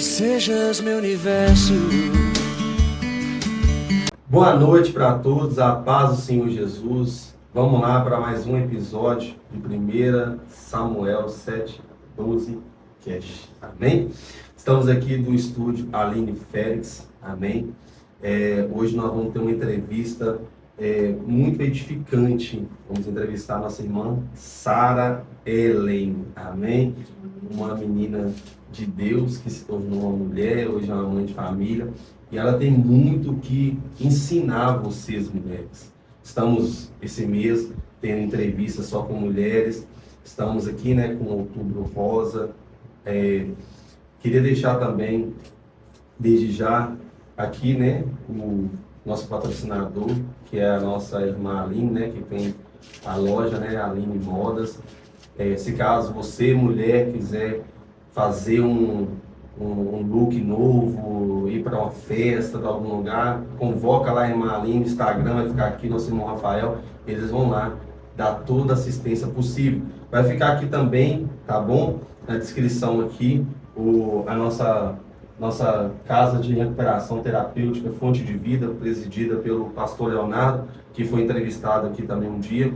sejas meu universo. Boa noite para todos, a paz do Senhor Jesus. Vamos lá para mais um episódio de 1 Samuel 7:12 Cash. Amém? Estamos aqui do estúdio Aline Félix. Amém? Hoje nós vamos ter uma entrevista muito edificante. Vamos entrevistar a nossa irmã Sara Ellen. Amém? Uma menina de Deus que se tornou uma mulher, hoje é uma mãe de família. E ela tem muito que ensinar a vocês, mulheres. Estamos, esse mês, tendo entrevistas só com mulheres. Estamos aqui, com o Outubro Rosa. Queria deixar também, desde já, aqui, o nosso patrocinador, que é a nossa irmã Aline, que tem a loja, Aline Modas. Se caso você, mulher, quiser fazer um look novo, ir para uma festa, para algum lugar, convoca lá a irmã Aline, no Instagram, vai ficar aqui, nosso irmão Rafael, eles vão lá dar toda a assistência possível. Vai ficar aqui também, tá bom? Na descrição aqui, a nossa casa de recuperação terapêutica, Fonte de Vida, presidida pelo pastor Leonardo, que foi entrevistado aqui também um dia.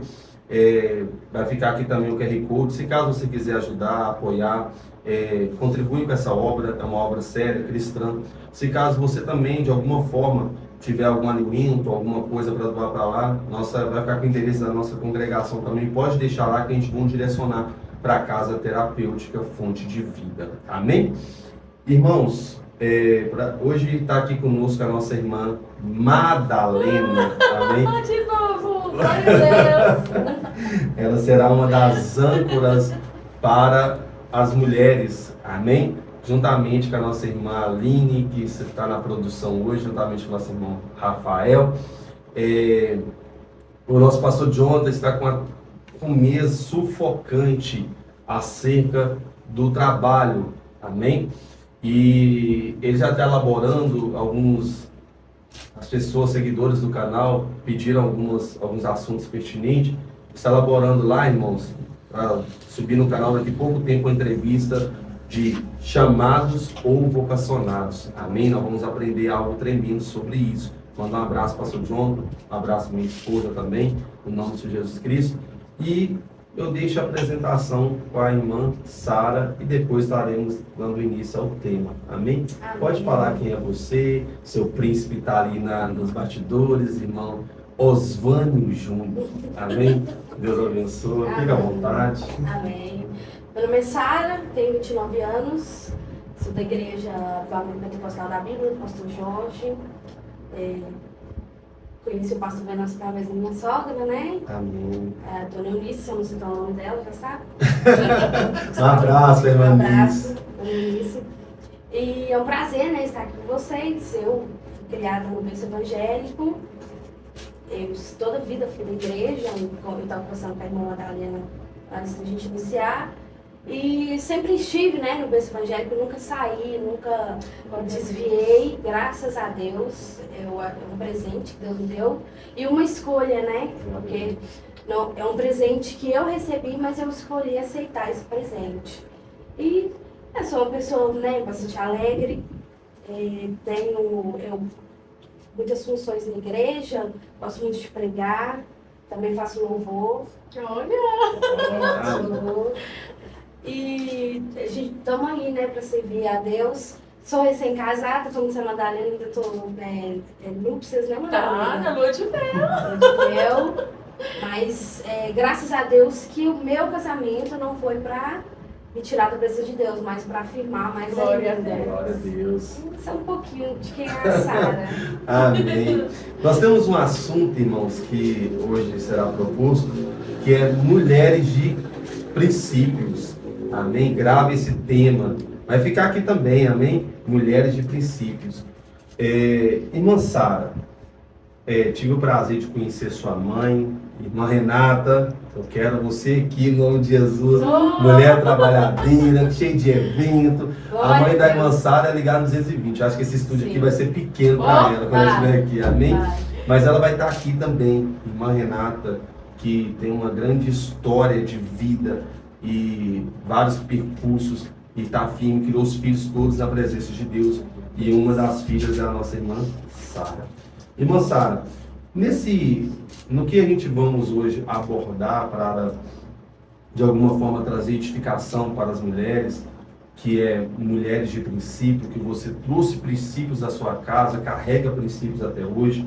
Vai ficar aqui também o QR Code. Se caso você quiser ajudar, apoiar, contribui com essa obra, é uma obra séria, cristã. Se caso você também, de alguma forma, tiver algum alimento, alguma coisa para doar para lá, vai ficar com o endereço da nossa congregação também, pode deixar lá que a gente vai direcionar para a casa terapêutica Fonte de Vida. Amém? Irmãos, hoje está aqui conosco a nossa irmã Madalena. Amém? De novo, glória a Deus. Ela será uma das âncoras para as mulheres. Amém? Juntamente com a nossa irmã Aline, que está na produção hoje, juntamente com o nosso irmão Rafael. O nosso pastor Jonathan está com um mês sufocante acerca do trabalho. Amém? E ele já está elaborando as pessoas, seguidores do canal, pediram alguns assuntos pertinentes. Está elaborando lá, irmãos, para subir no canal daqui a pouco tempo uma entrevista de chamados ou vocacionados. Amém? Nós vamos aprender algo tremendo sobre isso. Mandar um abraço para o pastor Jonathan, um abraço para minha esposa também, no nome de Jesus Cristo. E eu deixo a apresentação com a irmã Sara e depois estaremos dando início ao tema. Amém? Amém. Pode falar quem é você, seu príncipe está ali nos bastidores, irmão Osvânio Júnior. Amém? Deus abençoe, fica à vontade. Amém. Meu nome é Sara, tenho 29 anos, sou da igreja Família Pentecostal da Bíblia, do pastor Jorge. Conheci o pastor Venâncio através da minha sogra, Amém. Dona Eunice, eu não sei o nome dela, já sabe? Um abraço, irmã Um Eunice. abraço, Dona Eunice. E é um prazer, estar aqui com vocês. Eu fui criada no berço evangélico. Eu toda a vida fui da igreja, eu estava conversando com a irmã Madalena antes da gente iniciar. E sempre estive, no berço evangélico, nunca saí, nunca desviei, graças a Deus. É um presente que Deus me deu e uma escolha, Porque não, é um presente que eu recebi, mas eu escolhi aceitar esse presente. E eu sou uma pessoa, bastante alegre, tenho muitas funções na igreja, gosto muito de pregar, também faço louvor. Olha! E a gente estamos aí, para servir a Deus. Sou recém-casada, como você Madalena, ainda estou núpcias, Madalena? Tá, na lua de mel. Lua de mel. Mas graças a Deus que o meu casamento não foi para me tirar da presença de Deus, mas para afirmar mais Glória ainda. a Deus. Glória a Deus. Isso é um pouquinho de quem é a Sara. Amém. Nós temos um assunto, irmãos, que hoje será proposto, que é mulheres de princípios. Amém? Grave esse tema. Vai ficar aqui também, amém? Mulheres de princípios. Irmã Sara, tive o prazer de conhecer sua mãe, irmã Renata. Eu quero você aqui, em nome de Jesus. Mulher trabalhadeira, cheia de evento. A mãe da irmã Sara é ligada no 220. Acho que esse estúdio aqui vai ser pequeno para ela quando ela estiver aqui, amém? Mas ela vai estar aqui também, irmã Renata, que tem uma grande história de vida e vários percursos e está firme, criou os filhos todos na presença de Deus. E uma das filhas é a nossa irmã Sara. Irmã Sara, no que a gente vamos hoje abordar para, de alguma forma, trazer edificação para as mulheres, que é mulheres de princípio, que você trouxe princípios da sua casa, carrega princípios até hoje.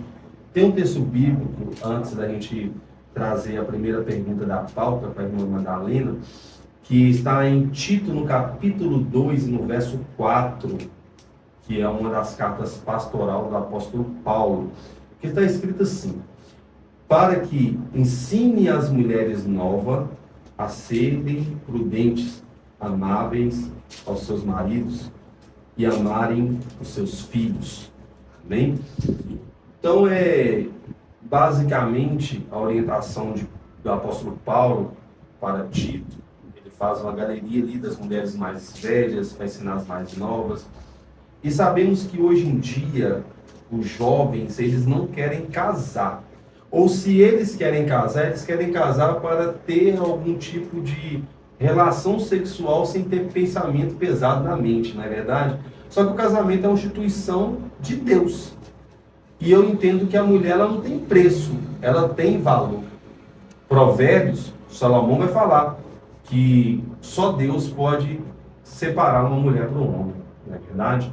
Tem um texto bíblico, antes da gente trazer a primeira pergunta da pauta para a irmã Madalena, que está em Tito, no capítulo 2, no verso 4, que é uma das cartas pastoral do apóstolo Paulo, que está escrito assim: para que ensine as mulheres novas a serem prudentes, amáveis aos seus maridos e amarem os seus filhos. Amém? Então, basicamente a orientação do apóstolo Paulo para Tito. Ele faz uma galeria ali das mulheres mais velhas para ensinar as mais novas. E sabemos que hoje em dia os jovens, eles não querem casar. Ou se eles querem casar para ter algum tipo de relação sexual sem ter pensamento pesado na mente, não é verdade? Só que o casamento é uma instituição de Deus. E eu entendo que a mulher, ela não tem preço, ela tem valor. Provérbios, Salomão vai falar que só Deus pode separar uma mulher para um homem, não é verdade?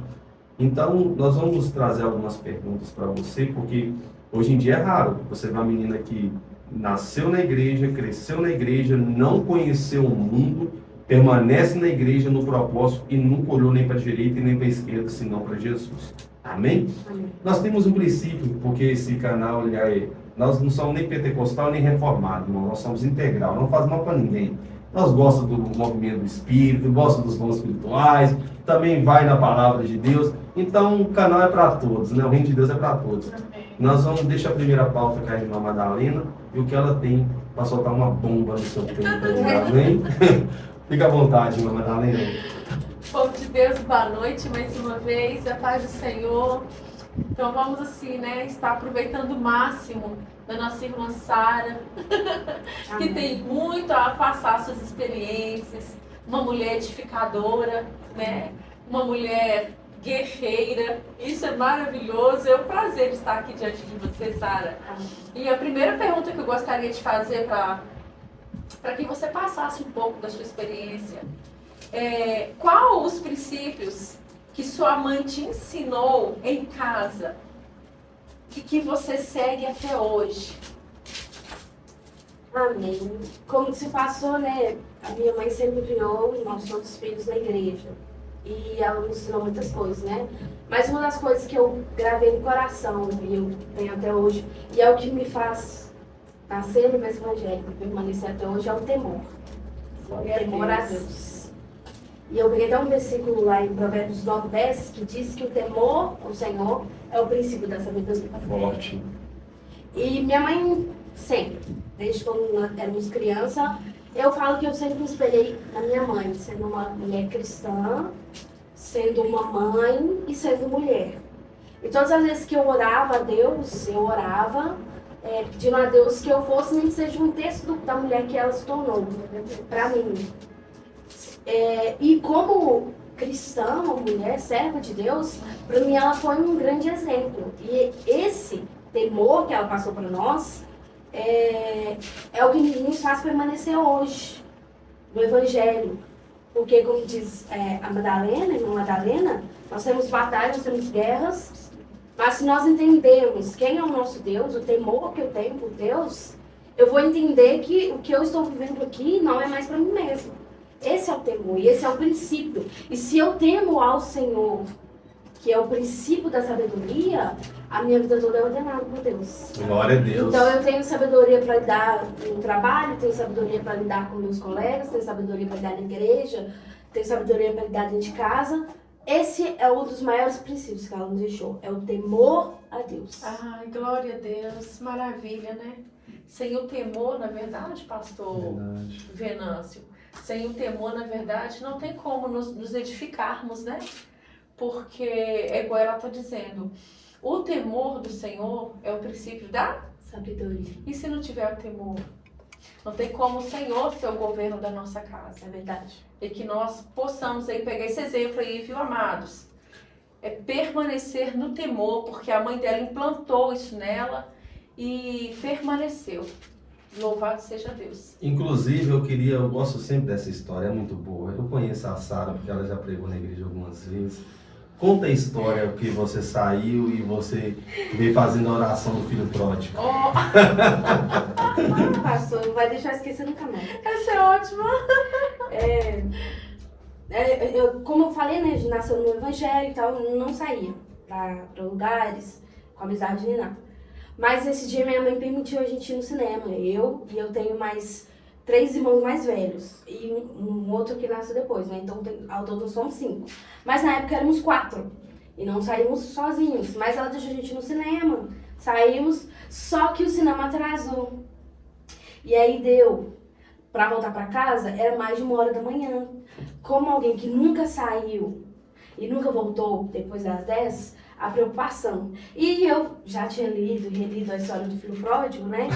Então, nós vamos trazer algumas perguntas para você, porque hoje em dia é raro você ver uma menina que nasceu na igreja, cresceu na igreja, não conheceu o mundo, permanece na igreja no propósito e nunca olhou nem para a direita e nem para a esquerda, senão para Jesus. Amém? Amém? Nós temos um princípio, porque esse canal, nós não somos nem pentecostal nem reformado, irmão, nós somos integral, não faz mal para ninguém. Nós gostamos do movimento do Espírito, gostamos dos dons espirituais, também vai na palavra de Deus. Então o canal é para todos, né? O reino de Deus é para todos. Amém. Nós vamos deixar a primeira pauta com a irmã Madalena e o que ela tem para soltar uma bomba no seu peito. Amém? Fica à vontade, irmã Madalena. Povo de Deus, boa noite mais uma vez, a paz do Senhor. Então vamos assim, né, estar aproveitando o máximo da nossa irmã Sara, que tem muito a passar suas experiências, uma mulher edificadora, né, uma mulher guerreira, isso é maravilhoso, é um prazer estar aqui diante de você, Sara. E a primeira pergunta que eu gostaria de fazer para que você passasse um pouco da sua experiência, qual os princípios que sua mãe te ensinou em casa que você segue até hoje? Amém. Como se passou, né? A minha mãe sempre criou nós todos filhos na igreja. E ela me ensinou muitas coisas, né? Mas uma das coisas que eu gravei no coração, e eu tenho até hoje, e é o que me faz nascer no mesmo evangélico, permanecer até hoje, é o temor. O temor a Deus. E eu peguei até um versículo lá em Provérbios 9:10 que diz que o temor ao Senhor é o princípio da sabedoria. Forte. E minha mãe sempre, desde quando éramos criança, eu falo que eu sempre me espelhei na minha mãe, sendo uma mulher cristã, sendo uma mãe e sendo mulher. E todas as vezes que eu orava a Deus, eu orava pedindo a Deus que eu fosse, nem que seja um terço da mulher que ela se tornou, para mim. E como cristã, uma mulher, serva de Deus, para mim ela foi um grande exemplo. E esse temor que ela passou para nós é o que nos faz permanecer hoje no Evangelho. Porque, como diz a Madalena, irmã Madalena, nós temos batalhas, nós temos guerras, mas se nós entendermos quem é o nosso Deus, o temor que eu tenho por Deus, eu vou entender que o que eu estou vivendo aqui não é mais para mim mesmo. Esse é o temor, e esse é o princípio. E se eu temo ao Senhor, que é o princípio da sabedoria, a minha vida toda é ordenada por Deus. Glória a Deus. Então eu tenho sabedoria para lidar no trabalho, tenho sabedoria para lidar com meus colegas, tenho sabedoria para lidar na igreja, tenho sabedoria para lidar dentro de casa. Esse é um dos maiores princípios que ela nos deixou, é o temor a Deus. Ai, glória a Deus, maravilha, né? Sem o temor, na verdade, pastor Venâncio, sem o temor, na verdade, não tem como nos edificarmos, né? Porque, é igual ela está dizendo, o temor do Senhor é o princípio da sabedoria. E se não tiver o temor? Não tem como o Senhor ser o governo da nossa casa. É verdade. E que nós possamos aí pegar esse exemplo aí, viu, amados? É permanecer no temor, porque a mãe dela implantou isso nela e permaneceu. Louvado seja Deus. Inclusive, eu gosto sempre dessa história, é muito boa. Eu conheço a Sara, porque ela já pregou na igreja algumas vezes. Conta a história que você saiu e você veio fazendo a oração do filho pródigo. Oh, Pastor, não vai deixar eu esquecer nunca mais. essa é ótima. Como eu falei, né, nasceu no evangelho e tal, não saía pra lugares, com amizade nem nada. Mas esse dia minha mãe permitiu a gente ir no cinema. Eu tenho mais 3 irmãos mais velhos e um outro que nasceu depois, né? Então ao todo somos 5. Mas na época éramos 4 e não saímos sozinhos. Mas ela deixou a gente ir no cinema, saímos, só que o cinema atrasou. E aí deu, pra voltar pra casa, era mais de 1h da manhã. Como alguém que nunca saiu e nunca voltou depois das 10, a preocupação. E eu já tinha lido e relido a história do filho pródigo, né?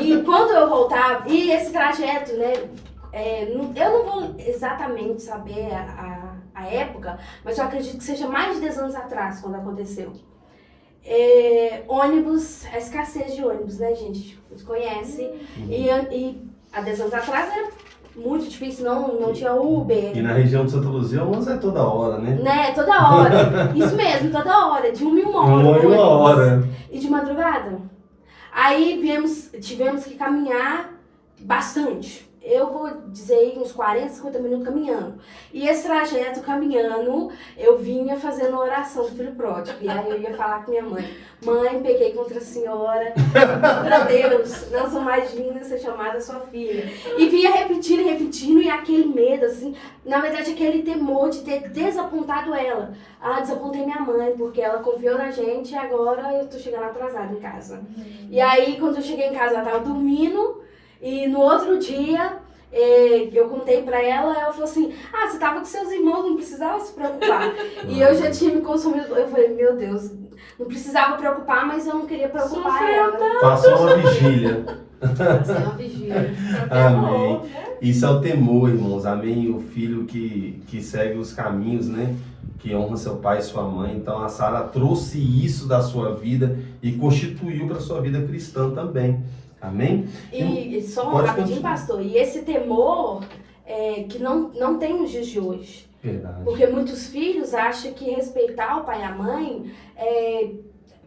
E quando eu voltava, e esse trajeto, né? Eu não vou exatamente saber a época, mas eu acredito que seja mais de 10 anos atrás, quando aconteceu. Ônibus, a escassez de ônibus, né, gente? A gente conhece. E há 10 anos atrás era muito difícil, não tinha Uber. E na região de Santa Luzia, o é toda hora, né? Né, toda hora. Isso mesmo, toda hora. De 1 em 1 hora. 1 em 1 hora. E de madrugada. Aí tivemos que caminhar bastante. Eu vou dizer aí uns 40, 50 minutos caminhando. E esse trajeto caminhando, eu vinha fazendo oração do filho pródigo. E aí eu ia falar com minha mãe. Mãe, pequei contra a senhora. Contra Deus, não sou mais digna de ser chamada sua filha. E vinha repetindo, e aquele medo, assim. Na verdade, aquele temor de ter desapontado ela. Ah, desapontei minha mãe, porque ela confiou na gente e agora eu tô chegando atrasada em casa. E aí, quando eu cheguei em casa, ela tava dormindo. E no outro dia, eu contei pra ela, ela falou assim, você tava com seus irmãos, não precisava se preocupar. E eu já tinha me consumido, eu falei, meu Deus, não precisava preocupar, mas eu não queria preocupar ela. Passou uma vigília. Passou uma vigília. Amém. Isso é o temor, irmãos. Amém. O filho que segue os caminhos, né? Que honra seu pai e sua mãe. Então a Sara trouxe isso da sua vida e constituiu para sua vida cristã também. Amém? E só rapidinho, pastor, e esse temor que não tem nos dias de hoje. Verdade. Porque muitos filhos acham que respeitar o pai e a mãe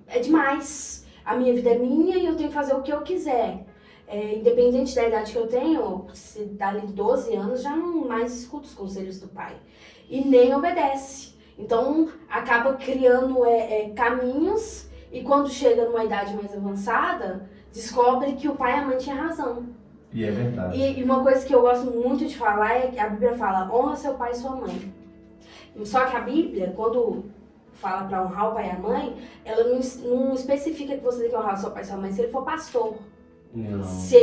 é demais. A minha vida é minha e eu tenho que fazer o que eu quiser. Independente da idade que eu tenho, se dali 12 anos, já não mais escuto os conselhos do pai. E nem obedece. Então, acaba criando caminhos e quando chega numa idade mais avançada, descobre que o pai e a mãe tinham razão. E é verdade. E uma coisa que eu gosto muito de falar é que a Bíblia fala, honra seu pai e sua mãe. Só que a Bíblia, quando fala para honrar o pai e a mãe, ela não especifica que você tem que honrar o seu pai e sua mãe se ele for pastor. Não. Se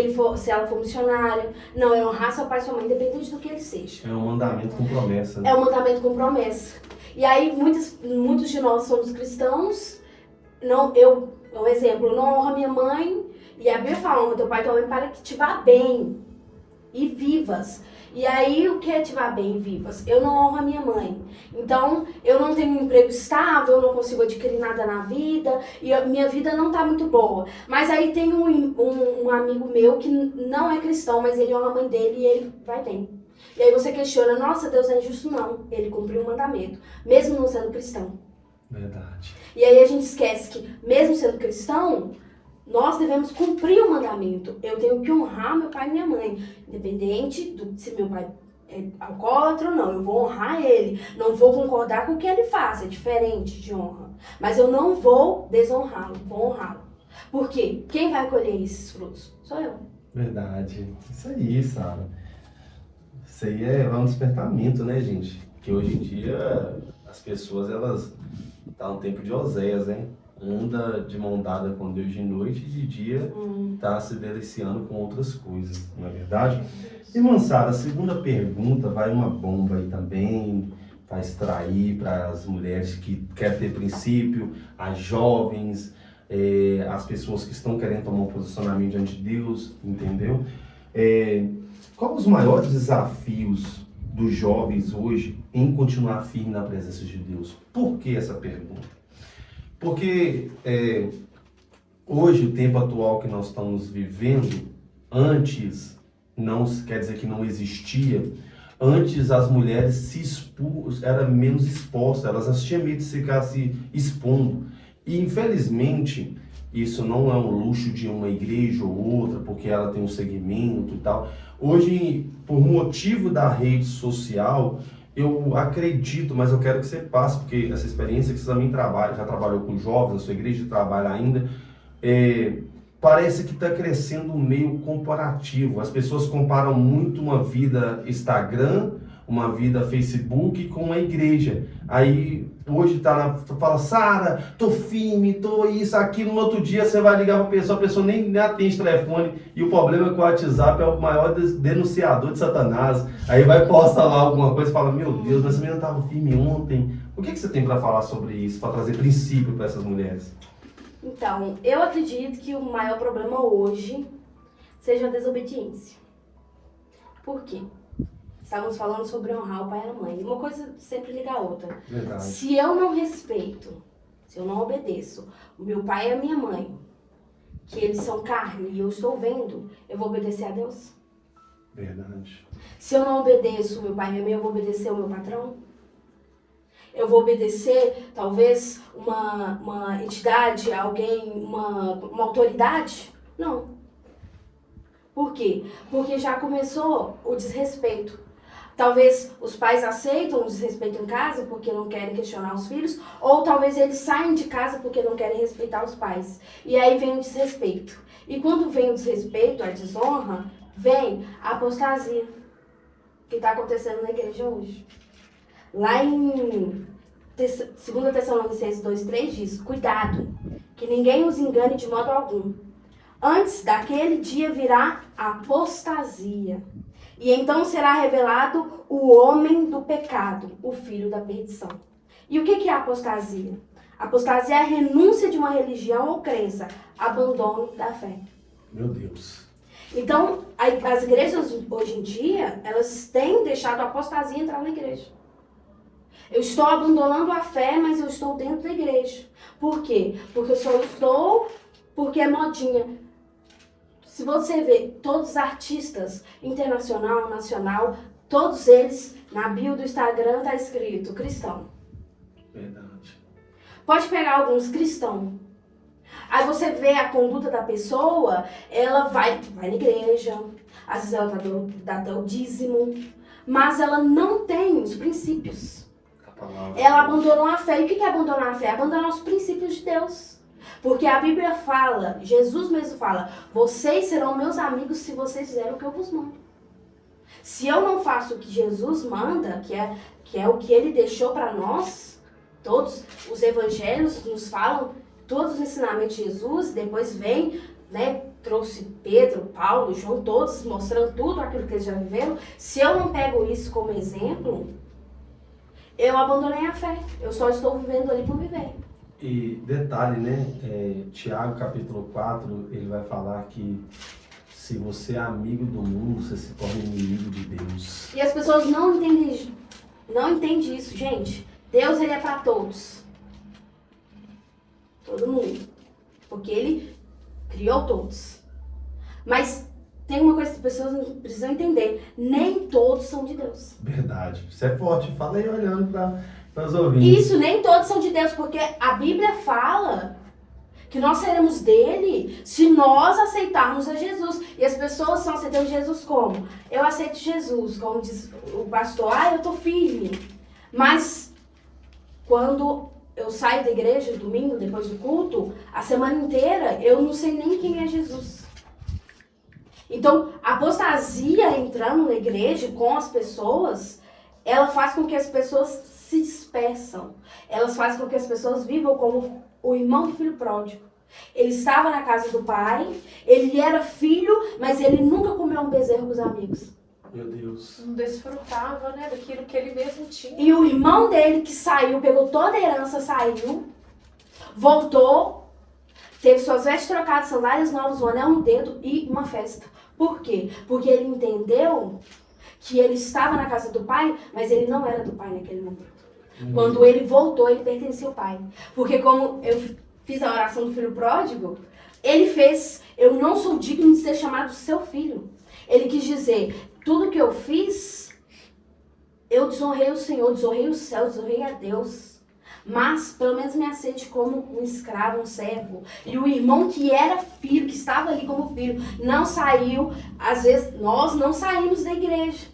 ela for missionária. Não, é honrar seu pai e sua mãe, independente do que ele seja. É um mandamento com promessa. Né? É um mandamento com promessa. E aí, muitos de nós somos cristãos. Um exemplo, eu não honro minha mãe. E a Bíblia fala, honra teu pai e tua mãe para que te vá bem e vivas. E aí, o que é te vá bem e vivas? Eu não honro a minha mãe. Então, eu não tenho um emprego estável, eu não consigo adquirir nada na vida, e a minha vida não tá muito boa. Mas aí tem um amigo meu que não é cristão, mas ele honra a mãe dele e ele vai bem. E aí você questiona, nossa, Deus é injusto? Não. Ele cumpriu o mandamento, mesmo não sendo cristão. Verdade. E aí a gente esquece que, mesmo sendo cristão, nós devemos cumprir o mandamento. Eu tenho que honrar meu pai e minha mãe. Independente se meu pai é alcoólatra ou não. Eu vou honrar ele. Não vou concordar com o que ele faz. É diferente de honra. Mas eu não vou desonrá-lo. Vou honrá-lo. Por quê? Quem vai colher esses frutos? Sou eu. Verdade. Isso aí, Sara. Isso aí é um despertamento, né, gente? Que hoje em dia as pessoas, elas... Tá um tempo de Oséias, né? Anda de mão dada com Deus de noite e de dia tá se deliciando com outras coisas, não é verdade? E, Sara, a segunda pergunta, vai uma bomba aí também, para extrair para as mulheres que querem ter princípio, as jovens, as pessoas que estão querendo tomar um posicionamento diante de Deus, entendeu? Quais os maiores desafios dos jovens hoje em continuar firme na presença de Deus? Por que essa pergunta? Porque hoje, o tempo atual que nós estamos vivendo, antes, não quer dizer que não existia, antes as mulheres eram menos expostas, elas tinham medo de ficar se expondo. E infelizmente, isso não é um luxo de uma igreja ou outra, porque ela tem um segmento e tal. Hoje, por motivo da rede social, eu acredito, mas eu quero que você passe, porque essa experiência que você também já trabalhou com jovens, a sua igreja trabalha ainda, parece que está crescendo um meio comparativo. As pessoas comparam muito uma vida Instagram, uma vida Facebook com a igreja. Aí hoje fala, Sara, tô firme, tô isso, aquilo. No outro dia você vai ligar para a pessoa nem atende telefone. E o problema é que o WhatsApp é o maior denunciador de Satanás. Aí vai postar lá alguma coisa e fala, meu Deus, essa menina estava firme ontem. O que você tem para falar sobre isso, para trazer princípio para essas mulheres? Então, eu acredito que o maior problema hoje seja a desobediência. Por quê? Estávamos falando sobre honrar o pai e a mãe. Uma coisa sempre liga a outra. Verdade. Se eu não respeito, se eu não obedeço o meu pai e a minha mãe, que eles são carne e eu estou vendo, eu vou obedecer a Deus? Verdade. Se eu não obedeço o meu pai e minha mãe, eu vou obedecer o meu patrão? Eu vou obedecer, talvez, uma entidade, alguém, uma autoridade? Não. Por quê? Porque já começou o desrespeito. Talvez os pais aceitam o desrespeito em casa porque não querem questionar os filhos, ou talvez eles saem de casa porque não querem respeitar os pais. E aí vem o desrespeito. E quando vem o desrespeito, a desonra, vem a apostasia, que está acontecendo na igreja hoje. Lá em 2 Tessalonicenses 2:3 diz, cuidado, que ninguém os engane de modo algum. Antes daquele dia virá a apostasia. E então será revelado o homem do pecado, o filho da perdição. E o que é a apostasia? A apostasia é a renúncia de uma religião ou crença, abandono da fé. Meu Deus. Então, as igrejas hoje em dia, elas têm deixado a apostasia entrar na igreja. Eu estou abandonando a fé, mas eu estou dentro da igreja. Por quê? Porque eu só estou porque é modinha. Se você vê todos os artistas, internacional, nacional, todos eles, na bio do Instagram está escrito cristão. Verdade. Pode pegar alguns cristãos. Aí você vê a conduta da pessoa, ela vai na igreja, às vezes ela dá até o dízimo, mas ela não tem os princípios. Ela abandonou a fé. E o que é abandonar a fé? Abandonar os princípios de Deus. Porque a Bíblia fala, Jesus mesmo fala, vocês serão meus amigos se vocês fizerem o que eu vos mando. Se eu não faço o que Jesus manda, que é o que ele deixou para nós, todos os evangelhos nos falam, todos os ensinamentos de Jesus, depois vem, trouxe Pedro, Paulo, João, todos mostrando tudo aquilo que eles já viveram. Se eu não pego isso como exemplo, eu abandonei a fé. Eu só estou vivendo ali por viver. E detalhe, Tiago capítulo 4, ele vai falar que se você é amigo do mundo, você se torna inimigo de Deus. E as pessoas não entendem isso, gente. Deus, ele é para todos. Todo mundo. Porque ele criou todos. Mas tem uma coisa que as pessoas precisam entender. Nem todos são de Deus. Verdade. Isso é forte. Fala aí olhando para os ouvintes. Isso, nem todos são de Deus. Porque a Bíblia fala que nós seremos dele se nós aceitarmos a Jesus. E as pessoas estão aceitando Jesus como? Eu aceito Jesus. Como diz o pastor, eu tô firme. Mas quando eu saio da igreja, domingo, depois do culto, a semana inteira, eu não sei nem quem é Jesus. Então, a apostasia entrando na igreja com as pessoas, ela faz com que as pessoas se dispersam. Elas fazem com que as pessoas vivam como o irmão do filho pródigo. Ele estava na casa do pai, ele era filho, mas ele nunca comeu um bezerro com os amigos. Meu Deus. Não desfrutava, daquilo que ele mesmo tinha. E o irmão dele que saiu, pegou toda a herança, saiu, voltou, teve suas vestes trocadas, sandálias novas, um anel no dedo e uma festa. Por quê? Porque ele entendeu que ele estava na casa do pai, mas ele não era do pai naquele momento. Quando ele voltou, ele pertencia ao pai. Porque como eu fiz a oração do filho pródigo, ele fez, eu não sou digno de ser chamado seu filho. Ele quis dizer, tudo que eu fiz, eu desonrei o Senhor, desonrei o céu, desonrei a Deus. Mas, pelo menos me aceite como um escravo, um servo. E o irmão que era filho, que estava ali como filho, não saiu. Às vezes, nós não saímos da igreja.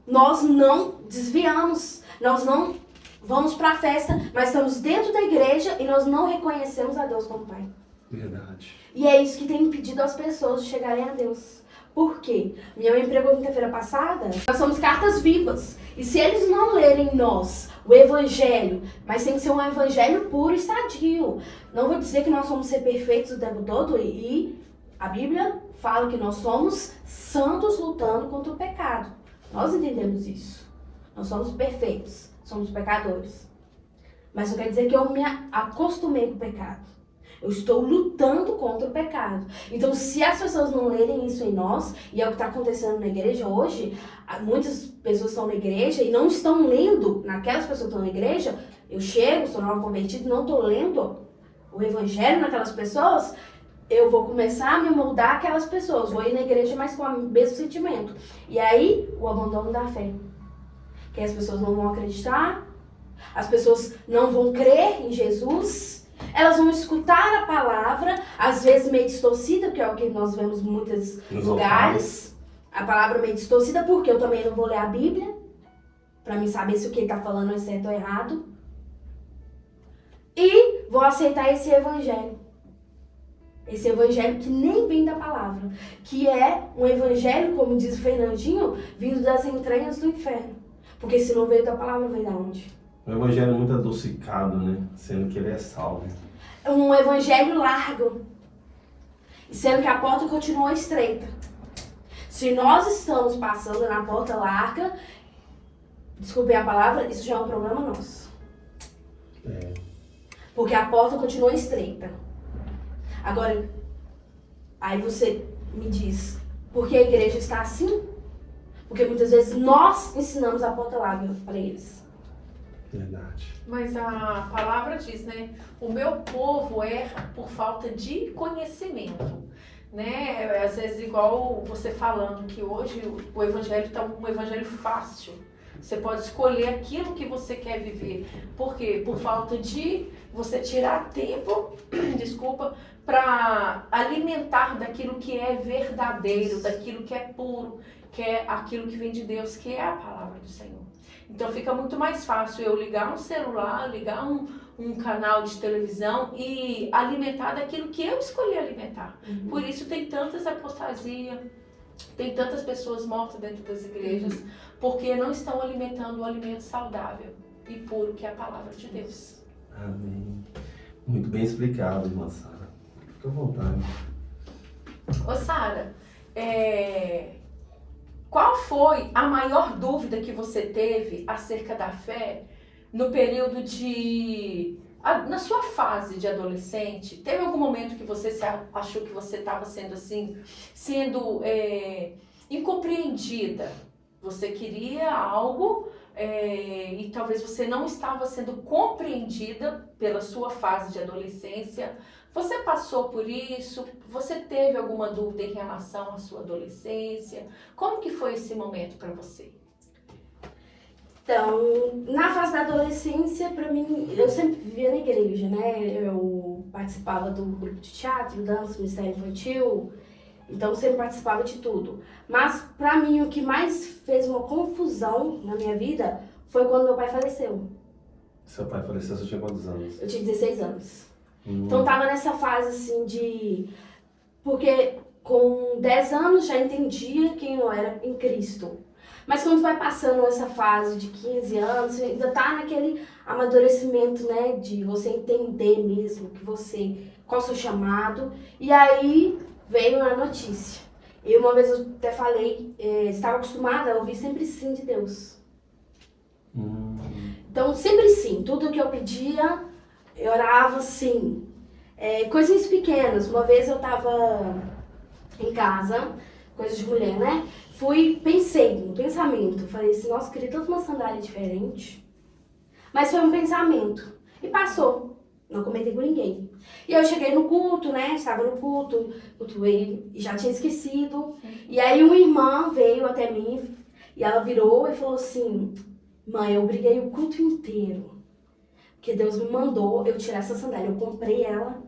Nós não desviamos. Nós não vamos para a festa, mas estamos dentro da igreja e nós não reconhecemos a Deus como Pai. Verdade. E é isso que tem impedido as pessoas de chegarem a Deus. Por quê? Minha mãe pregou quinta-feira passada. Nós somos cartas vivas. E se eles não lerem em nós o evangelho, mas tem que ser um evangelho puro e sadio. Não vou dizer que nós somos ser perfeitos o tempo todo. E a Bíblia fala que nós somos santos lutando contra o pecado. Nós entendemos isso. Nós somos perfeitos. Somos pecadores. Mas não quer dizer que eu me acostumei com o pecado. Eu estou lutando contra o pecado. Então, se as pessoas não lerem isso em nós, e é o que está acontecendo na igreja hoje, muitas pessoas estão na igreja e não estão lendo naquelas pessoas que estão na igreja. Eu chego, sou nova convertida, não estou lendo o evangelho naquelas pessoas, eu vou começar a me moldar aquelas pessoas. Vou ir na igreja, mas com o mesmo sentimento. E aí, o abandono da fé. Que as pessoas não vão acreditar, as pessoas não vão crer em Jesus. Elas vão escutar a palavra, às vezes meio distorcida, que é o que nós vemos em muitos lugares. A palavra meio distorcida, porque eu também não vou ler a Bíblia, para mim saber se o que ele está falando é certo ou errado. E vou aceitar esse evangelho. Esse evangelho que nem vem da palavra. Que é um evangelho, como diz o Fernandinho, vindo das entranhas do inferno. Porque se não veio da palavra, veio da onde? Um evangelho muito adocicado, né? Sendo que ele é salvo. Um evangelho largo. Sendo que a porta continua estreita. Se nós estamos passando na porta larga, desculpem a palavra, isso já é um problema nosso. É. Porque a porta continua estreita. Agora, aí você me diz, por que a igreja está assim? Porque muitas vezes nós ensinamos a porta larga para eles. Verdade. Mas a palavra diz, né? O meu povo erra por falta de conhecimento, né? Às vezes igual você falando que hoje o evangelho está um evangelho fácil. Você pode escolher aquilo que você quer viver. Por quê? Por falta de você tirar tempo, desculpa, para alimentar daquilo que é verdadeiro, daquilo que é puro, que é aquilo que vem de Deus, que é a palavra do Senhor. Então fica muito mais fácil eu ligar um celular, ligar um canal de televisão e alimentar daquilo que eu escolhi alimentar. Uhum. Por isso tem tantas apostasias, tem tantas pessoas mortas dentro das igrejas, porque não estão alimentando o alimento saudável e puro que é a palavra de Deus. Amém. Muito bem explicado, irmã Sara. Fica à vontade. Ô Sara, qual foi a maior dúvida que você teve acerca da fé no período na sua fase de adolescente? Teve algum momento que você achou que você estava sendo assim, incompreendida? Você queria algo e talvez você não estava sendo compreendida pela sua fase de adolescência. Você passou por isso? Você teve alguma dúvida em relação à sua adolescência? Como que foi esse momento para você? Então, na fase da adolescência, para mim, eu sempre vivia na igreja, né? Eu participava do grupo de teatro, dança, ministério infantil, então sempre participava de tudo. Mas, para mim, o que mais fez uma confusão na minha vida foi quando meu pai faleceu. Seu pai faleceu, você tinha quantos anos? Eu tinha 16 anos. Então tava nessa fase assim porque com 10 anos já entendia quem eu era em Cristo. Mas quando vai passando essa fase de 15 anos, você ainda tá naquele amadurecimento, né? De você entender mesmo qual o seu chamado. E aí veio a notícia. E uma vez eu até falei, estava acostumada a ouvir sempre sim de Deus. Então sempre sim, tudo que eu pedia, eu orava sim. Coisinhas pequenas. Uma vez eu tava em casa, coisa de mulher, né? Pensei no pensamento, falei assim, nossa, queria tanto uma sandália diferente. Mas foi um pensamento. E passou. Não comentei com ninguém. E eu cheguei no culto, né? Estava no culto, cultuei e já tinha esquecido. E aí uma irmã veio até mim e ela virou e falou assim, mãe, eu briguei o culto inteiro. Porque Deus me mandou eu tirar essa sandália. Eu comprei ela.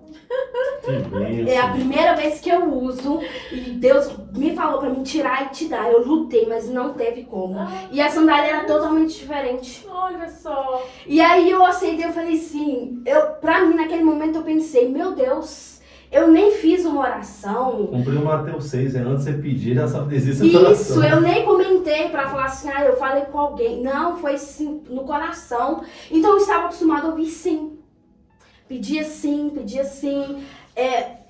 É a primeira vez que eu uso. E Deus me falou pra mim tirar e te dar. Eu lutei, mas não teve como. E a sandália era totalmente diferente. Olha só. E aí eu aceitei, eu falei assim, pra mim naquele momento eu pensei, meu Deus, eu nem fiz uma oração. Cumpriu o Mateus 6, antes de você pedir, já sabe desistir Isso, oração. eu nem comentei pra falar assim, eu falei com alguém. Não, foi sim, no coração. Então eu estava acostumada a ouvir sim. Pedia sim.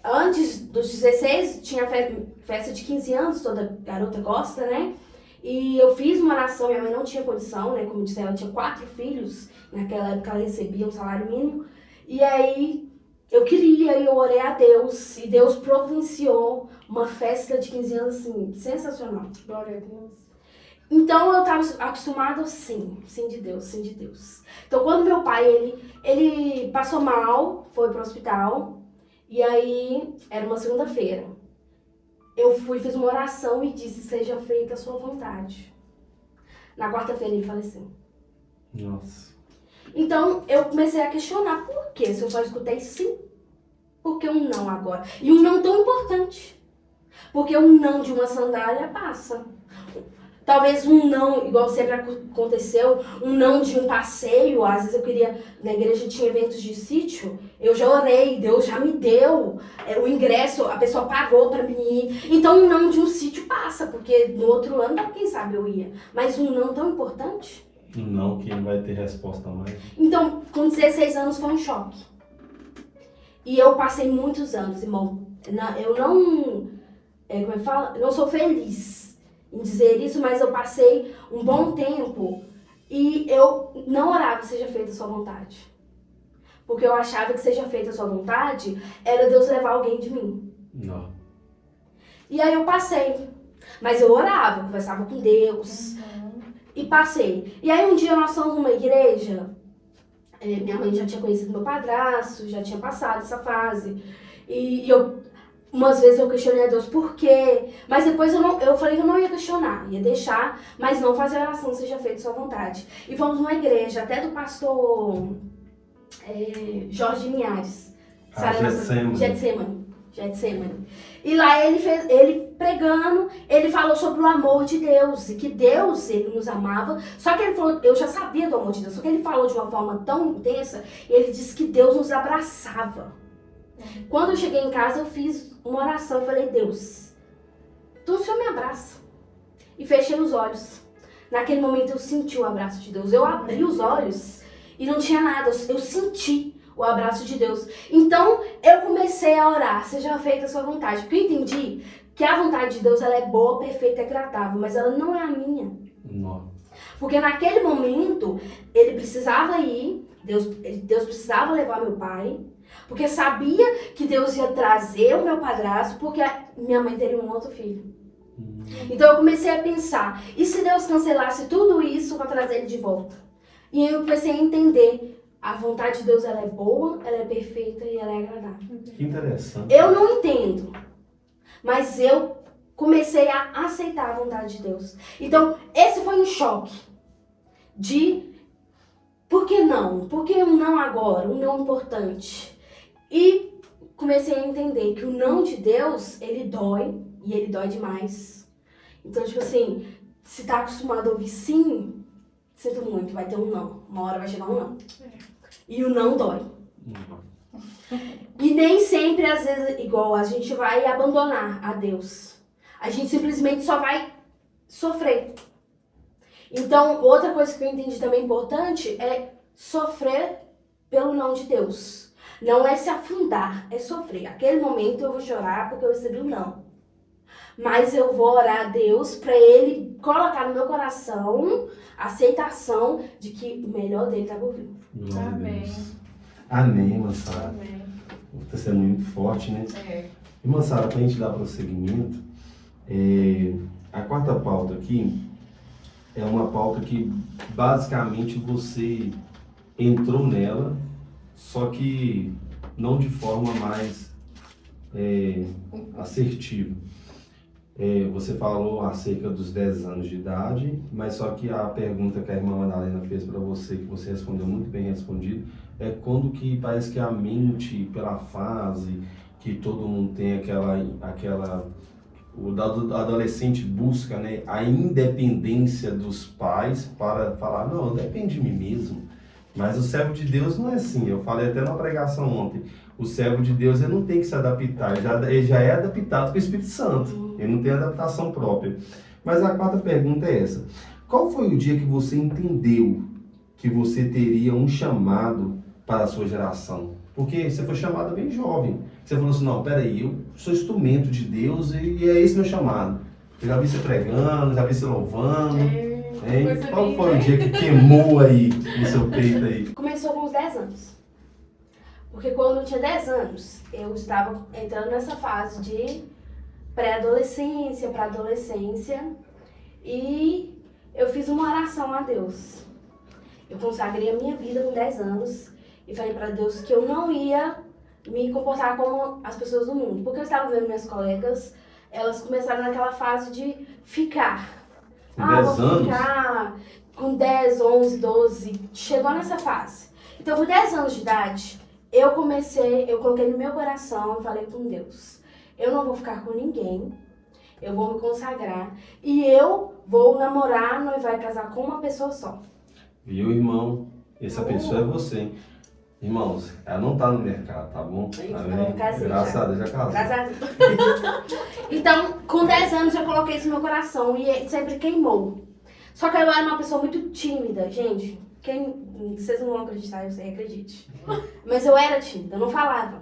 Antes dos 16, tinha festa de 15 anos, toda garota gosta, né? E eu fiz uma oração, minha mãe não tinha condição, né? Como eu disse, ela tinha 4 filhos. Naquela época ela recebia um salário mínimo. E aí eu queria e eu orei a Deus. E Deus providenciou uma festa de 15 anos, assim, sensacional. Glória a Deus. Então eu estava acostumada sim de Deus. Então quando meu pai, ele passou mal, foi pro hospital. E aí era uma segunda-feira. Eu fiz uma oração e disse, seja feita a sua vontade. Na quarta-feira ele faleceu. Nossa. Então, eu comecei a questionar por quê? Se eu só escutei sim, por que um não agora? E um não tão importante. Porque um não de uma sandália passa. Talvez um não, igual sempre aconteceu, um não de um passeio. Às vezes eu queria, na igreja tinha eventos de sítio, eu já orei, Deus já me deu o ingresso, a pessoa pagou pra mim ir. Então um não de um sítio passa, porque no outro ano, quem sabe eu ia. Mas um não tão importante. Não, que não vai ter resposta mais. Então, com 16 anos foi um choque. E eu passei muitos anos, irmão. Eu não, como é que fala? Eu não sou feliz em dizer isso, mas eu passei um bom tempo e eu não orava que seja feita a sua vontade. Porque eu achava que seja feita a sua vontade era Deus levar alguém de mim. Não. E aí eu passei. Mas eu orava, conversava com Deus. E passei. E aí um dia nós fomos numa igreja, minha mãe já tinha conhecido meu padrasto, já tinha passado essa fase. E umas vezes eu questionei a Deus por quê, mas depois eu falei que eu não ia questionar, ia deixar, mas não fazer a oração seja feita sua vontade. E fomos numa igreja, até do pastor Jorge Linhares. Getsemane. E lá ele pregando, ele falou sobre o amor de Deus, e que Deus, ele nos amava. Só que ele falou, eu já sabia do amor de Deus, só que ele falou de uma forma tão intensa, e ele disse que Deus nos abraçava. Quando eu cheguei em casa, eu fiz uma oração e falei, Deus, o Senhor me abraça. E fechei os olhos. Naquele momento eu senti o abraço de Deus. Eu abri os olhos e não tinha nada, eu senti o abraço de Deus. Então, eu comecei a orar, seja feita a sua vontade. Porque eu entendi que a vontade de Deus, ela é boa, perfeita e agradável, mas ela não é a minha. Não. Porque naquele momento, ele precisava ir, Deus precisava levar meu pai, porque sabia que Deus ia trazer o meu padrasto, porque minha mãe teria um outro filho. Então, eu comecei a pensar, e se Deus cancelasse tudo isso para trazer ele de volta? E aí eu comecei a entender. A vontade de Deus, ela é boa, ela é perfeita e ela é agradável. Que interessante. Eu não entendo, mas eu comecei a aceitar a vontade de Deus. Então, esse foi um choque de por que não? Por que um não agora? Um não importante. E comecei a entender que o não de Deus, ele dói e ele dói demais. Então, tipo assim, se tá acostumado a ouvir sim, sinto muito, vai ter um não. Uma hora vai chegar um não. E o não dói. E nem sempre, às vezes, igual a gente vai abandonar a Deus. A gente simplesmente só vai sofrer. Então, outra coisa que eu entendi também importante é sofrer pelo não de Deus. Não é se afundar, é sofrer. Aquele momento eu vou chorar porque eu recebi um não. Mas eu vou orar a Deus para Ele colocar no meu coração a aceitação de que o melhor dele está por vir. Amém. Amém, Massara. Amém. Um testemunho muito forte, né? Irmã Sara, para a gente dar prosseguimento, a quarta pauta aqui é uma pauta que basicamente você entrou nela, só que não de forma mais assertiva. Você falou acerca dos 10 anos de idade, mas só que a pergunta que a irmã Madalena fez para você, que você respondeu muito bem respondido, é quando que parece que a mente, pela fase, que todo mundo tem o adolescente busca, né, a independência dos pais para falar, não, depende de mim mesmo. Mas o servo de Deus não é assim. Eu falei até na pregação ontem. O servo de Deus ele não tem que se adaptar. Ele já é adaptado com o Espírito Santo. Ele não tem adaptação própria. Mas a quarta pergunta é essa. Qual foi o dia que você entendeu que você teria um chamado para a sua geração? Porque você foi chamado bem jovem. Você falou assim, não, peraí, eu sou instrumento de Deus e é esse meu chamado. Eu já vi você pregando, já vi você louvando. Qual foi o dia que queimou aí no seu peito aí? Começou com uns 10 anos. Porque quando eu tinha 10 anos, eu estava entrando nessa fase de pré-adolescência, para adolescência, e eu fiz uma oração a Deus. Eu consagrei a minha vida com 10 anos e falei para Deus que eu não ia me comportar como as pessoas do mundo. Porque eu estava vendo minhas colegas, elas começaram naquela fase de ficar. Com 10 vou anos? ficar com 10, 11, 12. Chegou nessa fase. Então, com 10 anos de idade, eu coloquei no meu coração e falei com Deus, eu não vou ficar com ninguém, eu vou me consagrar e eu vou namorar, noivar e casar com uma pessoa só. Viu, irmão? Essa pessoa é você, hein? Irmãos, ela não tá no mercado, tá bom? Eu casei. Graças a Deus, já casou. Graças a Deus. Então, com 10 anos eu coloquei isso no meu coração e sempre queimou. Só que eu era uma pessoa muito tímida, gente. Vocês não vão acreditar, eu sei, acredite. Mas eu era tímida, eu não falava.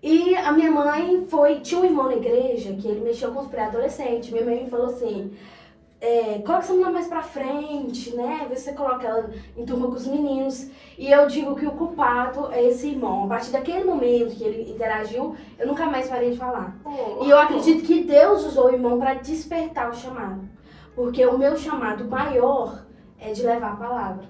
E a minha mãe tinha um irmão na igreja que ele mexeu com os pré-adolescentes. Minha mãe falou assim, coloca essa menina mais pra frente, né? Vê se você coloca ela em turma com os meninos. E eu digo que o culpado é esse irmão. A partir daquele momento que ele interagiu, eu nunca mais parei de falar. E eu acredito que Deus usou o irmão para despertar o chamado. Porque o meu chamado maior é de levar a palavra.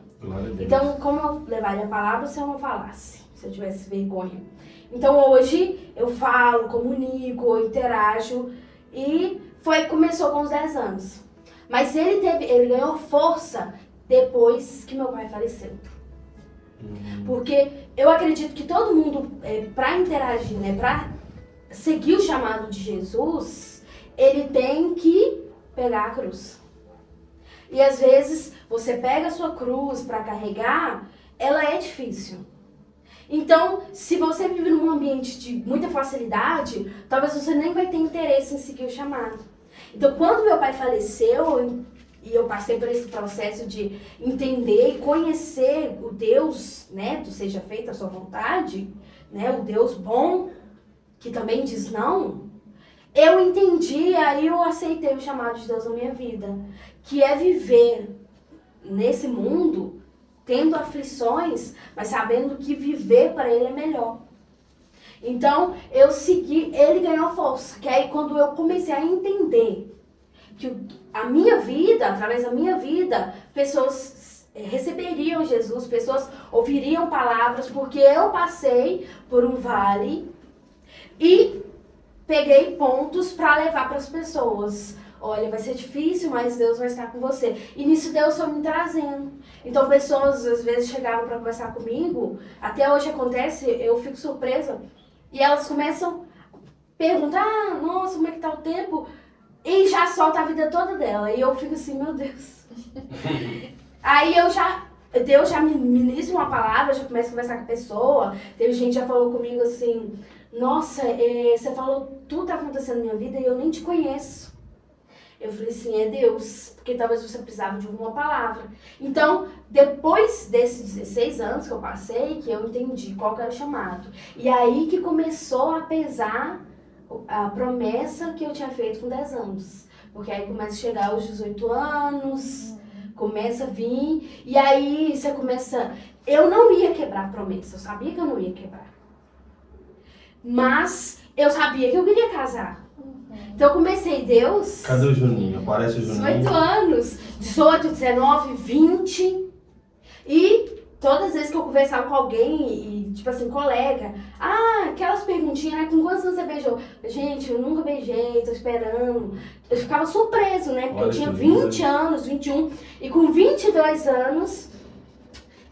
Então, como eu levaria a palavra se eu não falasse? Se eu tivesse vergonha. Então, hoje, eu falo, comunico, interajo. E começou com os 10 anos. Mas ele ganhou força depois que meu pai faleceu. Porque eu acredito que todo mundo, para interagir, né, para seguir o chamado de Jesus, ele tem que pegar a cruz. E às vezes você pega a sua cruz para carregar, ela é difícil. Então, se você vive num ambiente de muita facilidade, talvez você nem vai ter interesse em seguir o chamado. Então, quando meu pai faleceu, e eu passei por esse processo de entender e conhecer o Deus, né, do seja feita a sua vontade, né, o Deus bom, que também diz não, eu entendi, aí eu aceitei o chamado de Deus na minha vida, que é viver nesse mundo, tendo aflições, mas sabendo que viver para Ele é melhor. Então, eu segui, ele ganhou força, que aí quando eu comecei a entender que a minha vida, através da minha vida, pessoas receberiam Jesus, pessoas ouviriam palavras, porque eu passei por um vale e peguei pontos para levar para as pessoas. Olha, vai ser difícil, mas Deus vai estar com você. E nisso Deus foi me trazendo. Então pessoas às vezes chegavam para conversar comigo, até hoje acontece, eu fico surpresa, e elas começam a perguntar, nossa, como é que tá o tempo? E já solta a vida toda dela. E eu fico assim, meu Deus. Aí Deus já me ministra uma palavra, já começo a conversar com a pessoa. Teve gente que já falou comigo assim, nossa, você falou, tudo tá acontecendo na minha vida e eu nem te conheço. Eu falei assim, é Deus, porque talvez você precisava de uma palavra. Então, depois desses 16 anos que eu passei, que eu entendi qual que era o chamado. E aí que começou a pesar a promessa que eu tinha feito com 10 anos. Porque aí começa a chegar aos 18 anos, começa a vir, e aí você começa... Eu não ia quebrar a promessa, eu sabia que eu não ia quebrar. Mas eu sabia que eu queria casar. Então eu comecei Deus... Cadê o Juninho? Aparece o Juninho. 18 anos, 18, 19, 20. E todas as vezes que eu conversava com alguém, e tipo assim, colega, aquelas perguntinhas, né? Com quantos anos você beijou? Gente, eu nunca beijei, tô esperando. Eu ficava surpreso, né? Porque eu tinha 20 anos, 21. E com 22 anos,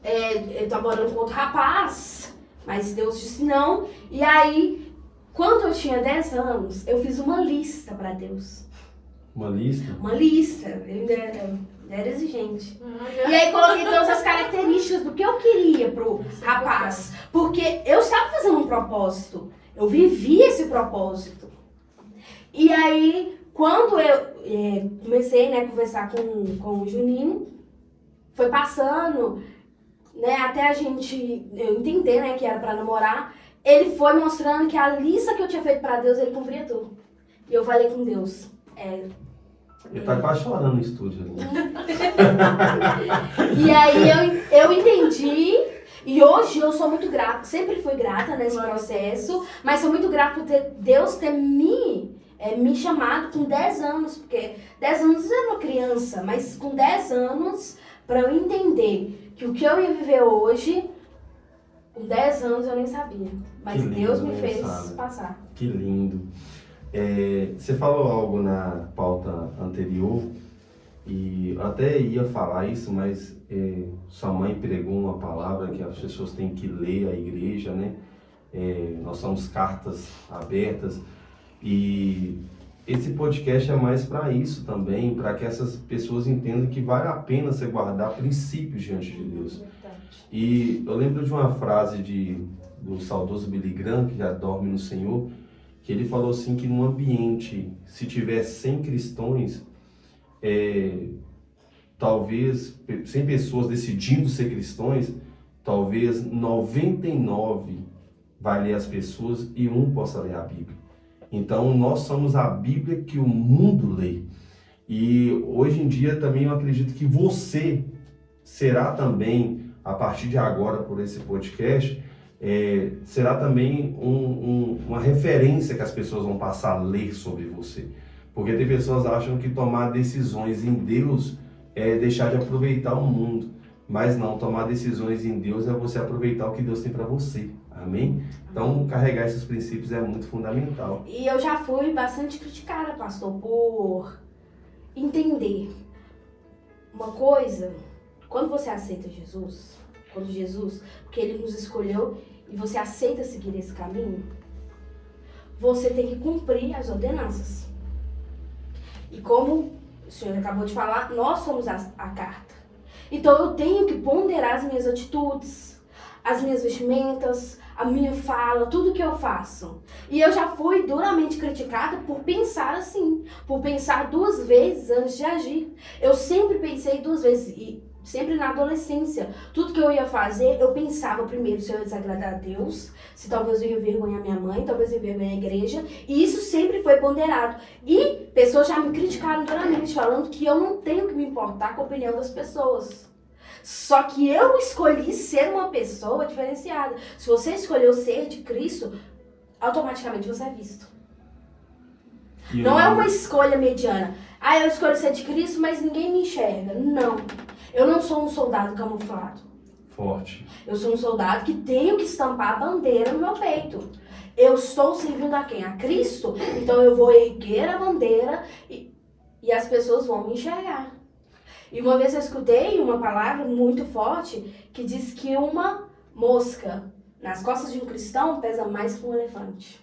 eu tava morando com outro rapaz, mas Deus disse não. E aí, quando eu tinha 10 anos, eu fiz uma lista pra Deus. Uma lista? Uma lista. Eu ainda era exigente. E aí coloquei todas as características do que eu queria pro rapaz. Porque eu estava fazendo um propósito. Eu vivi esse propósito. E aí, quando eu comecei, né, a conversar com o Juninho, foi passando, né, até a gente eu entender, né, que era pra namorar, ele foi mostrando que a lista que eu tinha feito pra Deus, ele cumpria tudo. E eu falei com Deus, Ele tá quase chorando no estúdio ali. E aí eu entendi, e hoje eu sou muito grata, sempre fui grata nesse processo, mas sou muito grata por Deus ter me chamado com 10 anos, porque 10 anos eu era uma criança, mas com 10 anos, pra eu entender que o que eu ia viver hoje, com 10 anos eu nem sabia, mas lindo, Deus me né, fez Sara? passar. Que lindo. Você falou algo na pauta anterior, e eu até ia falar isso, mas sua mãe pregou uma palavra que as pessoas têm que ler a igreja, né? Nós somos cartas abertas, e esse podcast é mais para isso também, para que essas pessoas entendam que vale a pena você guardar princípios diante de Deus. E eu lembro de uma frase do saudoso Billy Graham, que já dorme no Senhor, que ele falou assim que num ambiente, se tiver 100 cristãos, talvez 100 pessoas decidindo ser cristãos, talvez 99 vai ler as pessoas e um possa ler a Bíblia. Então nós somos a Bíblia que o mundo lê. E hoje em dia também eu acredito que você será também, a partir de agora por esse podcast, será também uma referência que as pessoas vão passar a ler sobre você. Porque tem pessoas que acham que tomar decisões em Deus é deixar de aproveitar o mundo. Mas não, tomar decisões em Deus é você aproveitar o que Deus tem para você. Amém? Então, carregar esses princípios é muito fundamental. E eu já fui bastante criticada, pastor, por entender uma coisa. Quando você aceita Jesus, porque Ele nos escolheu e você aceita seguir esse caminho, você tem que cumprir as ordenanças. E como o senhor acabou de falar, nós somos a carta. Então eu tenho que ponderar as minhas atitudes, as minhas vestimentas, a minha fala, tudo que eu faço. E eu já fui duramente criticada por pensar assim, por pensar 2 vezes antes de agir. Eu sempre pensei 2 vezes, e sempre na adolescência, tudo que eu ia fazer, eu pensava primeiro se eu ia desagradar a Deus, se talvez eu ia envergonhar minha mãe, talvez eu ia envergonhar a igreja, e isso sempre foi ponderado. E pessoas já me criticaram duramente, falando que eu não tenho que me importar com a opinião das pessoas. Só que eu escolhi ser uma pessoa diferenciada. Se você escolheu ser de Cristo, automaticamente você é visto. Não é uma escolha mediana. Eu escolho ser de Cristo, mas ninguém me enxerga. Não. Eu não sou um soldado camuflado. Forte. Eu sou um soldado que tenho que estampar a bandeira no meu peito. Eu estou servindo a quem? A Cristo. Então eu vou erguer a bandeira e as pessoas vão me enxergar. E uma vez eu escutei uma palavra muito forte que diz que uma mosca nas costas de um cristão pesa mais que um elefante.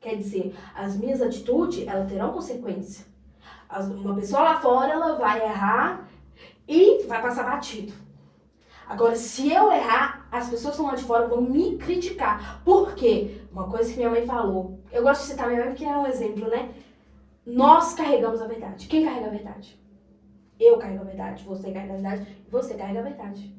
Quer dizer, as minhas atitudes, elas terão consequência. Uma pessoa lá fora, ela vai errar e vai passar batido. Agora, se eu errar, as pessoas que estão lá de fora vão me criticar. Por quê? Uma coisa que minha mãe falou. Eu gosto de citar minha mãe porque é um exemplo, né? Nós carregamos a verdade. Quem carrega a verdade? Eu carrego a verdade, você carrega a verdade, você carrega a verdade.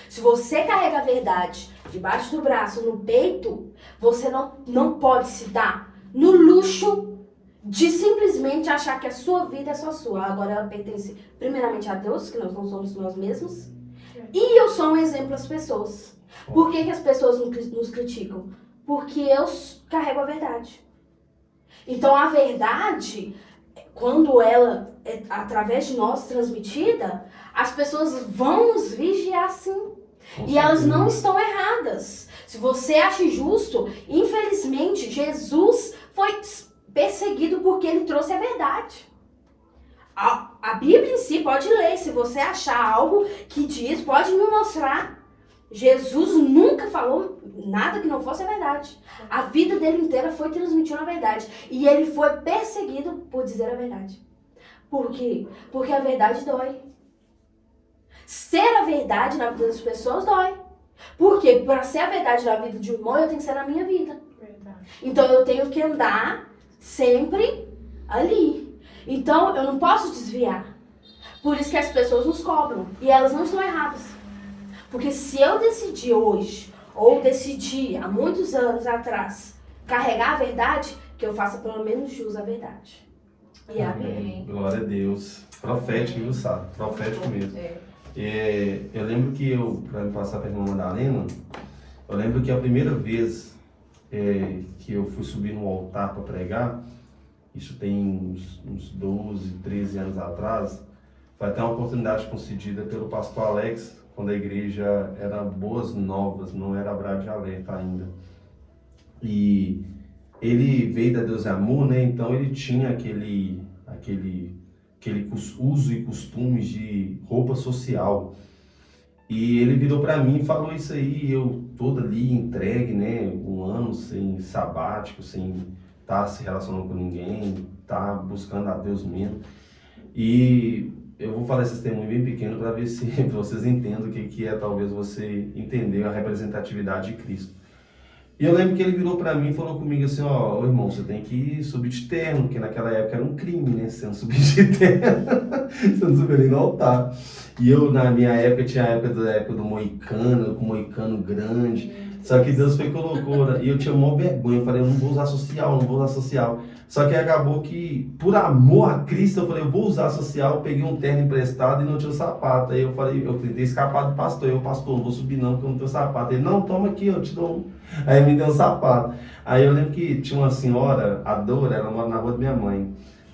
Se você carrega a verdade debaixo do braço, no peito, você não pode se dar no luxo de simplesmente achar que a sua vida é só sua. Agora ela pertence primeiramente a Deus, que nós não somos nós mesmos. E eu sou um exemplo às pessoas. Por que as pessoas nos criticam? Porque eu carrego a verdade. Então a verdade, quando ela é através de nós transmitida, as pessoas vão nos vigiar sim. E elas não estão erradas. Se você acha injusto, infelizmente Jesus foi perseguido porque ele trouxe a verdade. A Bíblia em si, pode ler, se você achar algo que diz, pode me mostrar. Jesus nunca falou nada que não fosse a verdade. A vida dele inteira foi transmitindo a verdade. E ele foi perseguido por dizer a verdade. Por quê? Porque a verdade dói. Ser a verdade na vida das pessoas dói. Por quê? Para ser a verdade na vida de um irmão, eu tenho que ser na minha vida. Verdade. Então eu tenho que andar sempre ali. Então eu não posso desviar. Por isso que as pessoas nos cobram. E elas não estão erradas. Porque se eu decidir hoje, ou decidi há muitos anos atrás, carregar a verdade, que eu faça pelo menos jus à verdade. E amém. Glória a Deus. Profético, viu, Sara? Profético mesmo. Eu lembro que para me passar para a irmã Madalena, eu lembro que a primeira vez que eu fui subir no altar para pregar, isso tem uns 12, 13 anos atrás, foi até uma oportunidade concedida pelo pastor Alex, quando a igreja era Boas Novas, não era Abraão de Alerta ainda. E ele veio da Deus é Amor, né? Então ele tinha aquele uso e costumes de roupa social. E ele virou para mim e falou isso aí, eu todo ali entregue, né? Um ano sem sabático, sem estar se relacionando com ninguém, estar buscando a Deus mesmo. E eu vou falar esse testemunho bem pequeno para ver se vocês entendem o que é talvez você entender a representatividade de Cristo. E eu lembro que ele virou para mim e falou comigo assim, ó, irmão, você tem que subir de terno, porque naquela época era um crime, né? Você não subir de terno, você não subia nem no altar. E eu, na minha época, tinha a época do moicano, com moicano grande. Só que Deus foi e colocou, né? E eu tinha uma vergonha, eu falei, eu não vou usar social. Só que acabou que, por amor a Cristo, eu falei, eu vou usar social, eu peguei um terno emprestado e não tinha sapato. Aí eu falei, eu tentei escapar do pastor, pastor, não vou subir não, porque eu não tenho sapato. Ele, não, toma aqui, eu te dou um. Aí me deu um sapato. Aí eu lembro que tinha uma senhora, a Dora, ela mora na rua da minha mãe.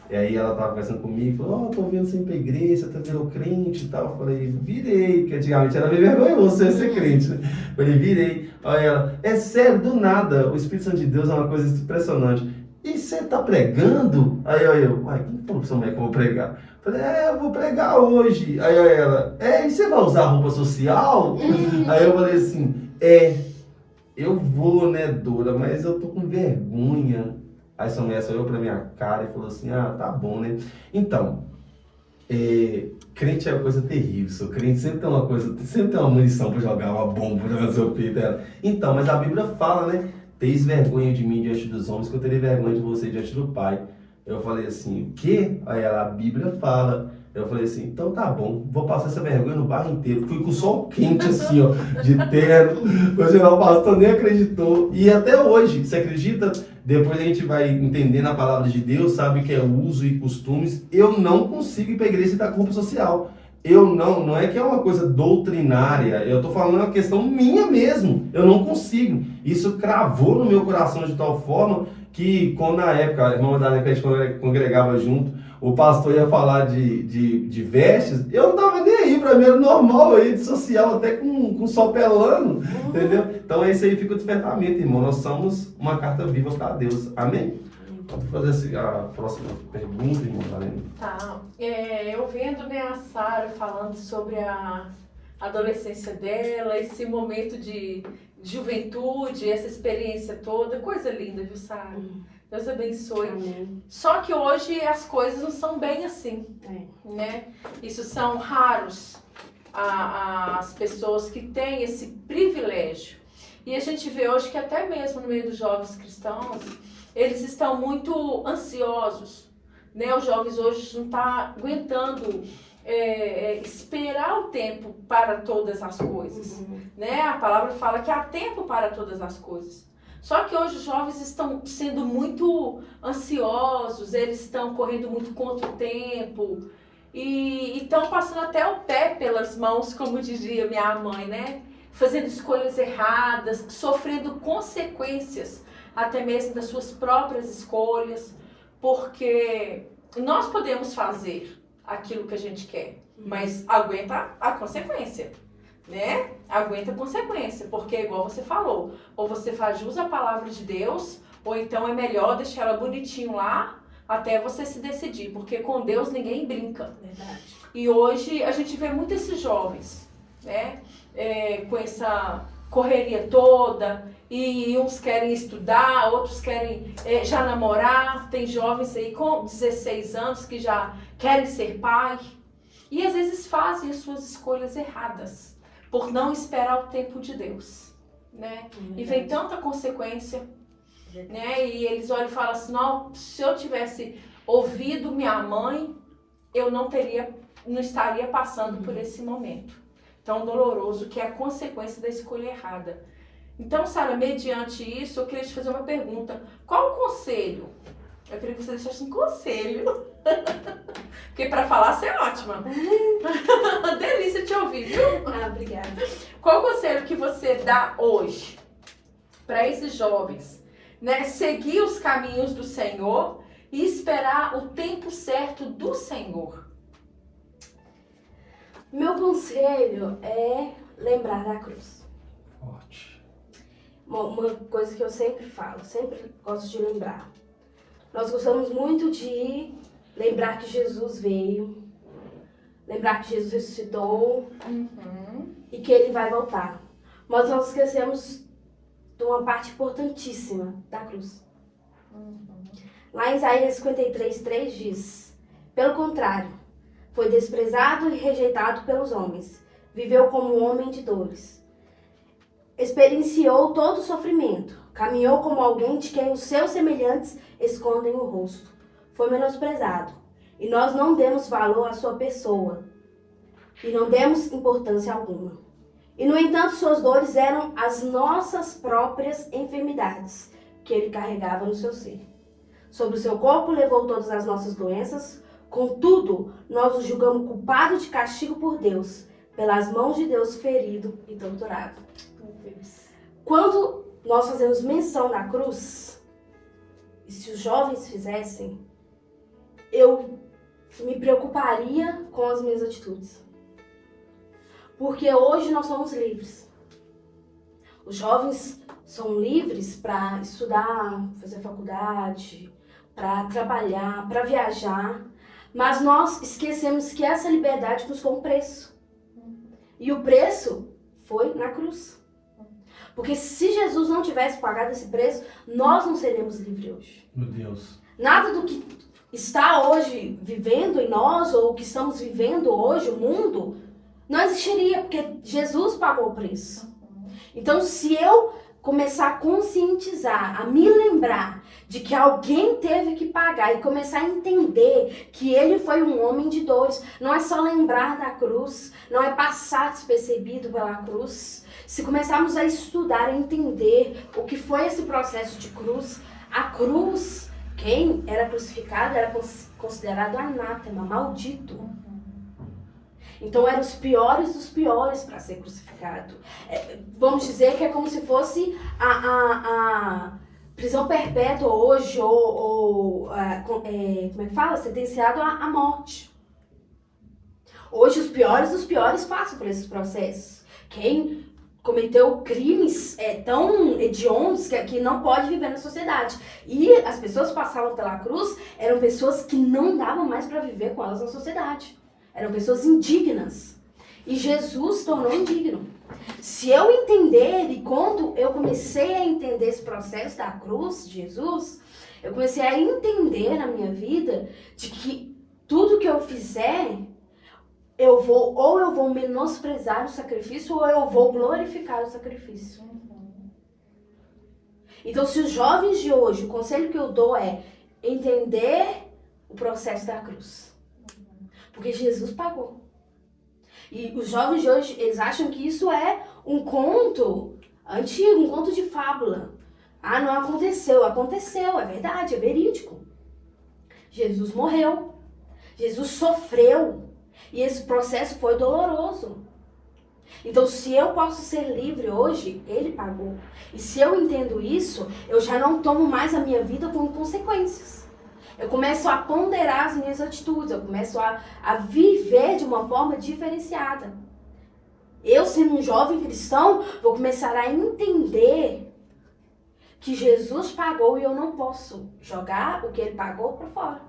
E aí ela tava conversando comigo e falou, tô vendo você ir pra igreja, você virou crente e tal. Eu falei, virei, porque antigamente era meio vergonhoso você ser crente, né? Eu falei, virei. Aí ela, é sério, do nada, o Espírito Santo de Deus é uma coisa impressionante. E você tá pregando? Aí eu, quem falou pra sua mulher que eu vou pregar? Eu falei, eu vou pregar hoje. Aí ela, e você vai usar roupa social? Aí eu falei assim, eu vou, né, Dora, mas eu tô com vergonha. Aí sua mulher olhou pra minha cara e falou assim, tá bom, né? Então, crente é uma coisa terrível, sou crente sempre tem uma munição pra jogar, uma bomba no seu peito. Então, mas a Bíblia fala, né? Teis vergonha de mim diante dos homens, que eu terei vergonha de você diante do Pai. Eu falei assim, o quê? Aí a Bíblia fala. Eu falei assim, então tá bom, vou passar essa vergonha no bairro inteiro. Fui com o sol quente assim, ó, de terno. O pastor nem acreditou. E até hoje, você acredita? Depois a gente vai entendendo a palavra de Deus, sabe que é uso e costumes. Eu não consigo ir pra igreja e estar com roupa social. Não é que é uma coisa doutrinária, eu tô falando uma questão minha mesmo, eu não consigo. Isso cravou no meu coração de tal forma que quando na época, a irmã Madalena, que a gente congregava junto, o pastor ia falar de vestes, eu não tava nem aí, pra mim era normal aí, de social, até com sol pelando, entendeu? Então esse aí fica o despertamento, irmão, nós somos uma carta viva para Deus, amém? Pode fazer a próxima pergunta, irmão Madalena. Tá, eu vendo, né, a Sara falando sobre a adolescência dela, esse momento de juventude, essa experiência toda, coisa linda, viu, Sara? Deus abençoe. Amém. Só que hoje as coisas não são bem assim, né? Isso são raros as pessoas que têm esse privilégio. E a gente vê hoje que até mesmo no meio dos jovens cristãos, eles estão muito ansiosos, né? Os jovens hoje não estão aguentando esperar o tempo para todas as coisas, né? A palavra fala que há tempo para todas as coisas. Só que hoje os jovens estão sendo muito ansiosos, eles estão correndo muito contra o tempo e estão passando até o pé pelas mãos, como dizia minha mãe, né? Fazendo escolhas erradas, sofrendo consequências até mesmo das suas próprias escolhas, porque nós podemos fazer aquilo que a gente quer, mas aguenta a consequência, né? Aguenta a consequência, porque igual você falou, ou você faz jus à palavra de Deus, ou então é melhor deixar ela bonitinho lá, até você se decidir, porque com Deus ninguém brinca. Verdade. E hoje a gente vê muito esses jovens, né? Com essa correria toda, e uns querem estudar, outros querem já namorar. Tem jovens aí com 16 anos que já querem ser pai, e às vezes fazem as suas escolhas erradas, por não esperar o tempo de Deus, né? E vem tanta consequência, né? E eles olham e falam assim, não, se eu tivesse ouvido minha mãe, eu não estaria passando por esse momento tão doloroso, que é a consequência da escolha errada. Então, Sara, mediante isso, eu queria te fazer uma pergunta. Qual o conselho? Eu queria que você deixasse um conselho. Porque para falar você é ótima. Delícia te ouvir, viu? Ah, obrigada. Qual o conselho que você dá hoje para esses jovens, né? Seguir os caminhos do Senhor e esperar o tempo certo do Senhor. Meu conselho é lembrar da cruz. Forte. Uma coisa que eu sempre falo, sempre gosto de lembrar. Nós gostamos muito de lembrar que Jesus veio, lembrar que Jesus ressuscitou e que ele vai voltar. Mas nós esquecemos de uma parte importantíssima da cruz. Lá em Isaías 53:3 diz: pelo contrário, foi desprezado e rejeitado pelos homens, viveu como um homem de dores. Experienciou todo o sofrimento, caminhou como alguém de quem os seus semelhantes escondem o rosto. Foi menosprezado, e nós não demos valor à sua pessoa, e não demos importância alguma. E, no entanto, suas dores eram as nossas próprias enfermidades, que ele carregava no seu ser. Sobre o seu corpo levou todas as nossas doenças, contudo, nós o julgamos culpado de castigo por Deus, pelas mãos de Deus ferido e torturado. Quando nós fazemos menção da cruz, e se os jovens fizessem, eu me preocuparia com as minhas atitudes. Porque hoje nós somos livres. Os jovens são livres para estudar, fazer faculdade, para trabalhar, para viajar. Mas nós esquecemos que essa liberdade custou um preço. E o preço foi na cruz. Porque se Jesus não tivesse pagado esse preço, nós não seríamos livres hoje. Meu Deus. Nada do que está hoje vivendo em nós, ou o que estamos vivendo hoje, o mundo, não existiria, porque Jesus pagou o preço. Então, se eu começar a conscientizar, a me lembrar de que alguém teve que pagar e começar a entender que ele foi um homem de dores, não é só lembrar da cruz, não é passar despercebido pela cruz. Se começarmos a estudar, a entender o que foi esse processo de cruz, a cruz, quem era crucificado era considerado anátema, maldito. Então eram os piores dos piores para ser crucificado. Vamos dizer que é como se fosse a prisão perpétua hoje, como é que fala? Sentenciado à morte. Hoje os piores dos piores passam por esses processos. Quem cometeu crimes tão hediondos que não pode viver na sociedade. E as pessoas que passavam pela cruz eram pessoas que não davam mais para viver com elas na sociedade. Eram pessoas indignas. E Jesus se tornou indigno. Se eu entender, e quando eu comecei a entender esse processo da cruz de Jesus, eu comecei a entender na minha vida de que tudo que eu fizer, eu vou menosprezar o sacrifício, ou eu vou glorificar o sacrifício. Então, se os jovens de hoje, o conselho que eu dou é entender o processo da cruz. Porque Jesus pagou. E os jovens de hoje, eles acham que isso é um conto antigo, um conto de fábula. Ah, não aconteceu. Aconteceu, é verdade, é verídico. Jesus morreu. Jesus sofreu. E esse processo foi doloroso. Então, se eu posso ser livre hoje, ele pagou. E se eu entendo isso, eu já não tomo mais a minha vida com consequências. Eu começo a ponderar as minhas atitudes, eu começo a viver de uma forma diferenciada. Eu, sendo um jovem cristão, vou começar a entender que Jesus pagou e eu não posso jogar o que ele pagou para fora.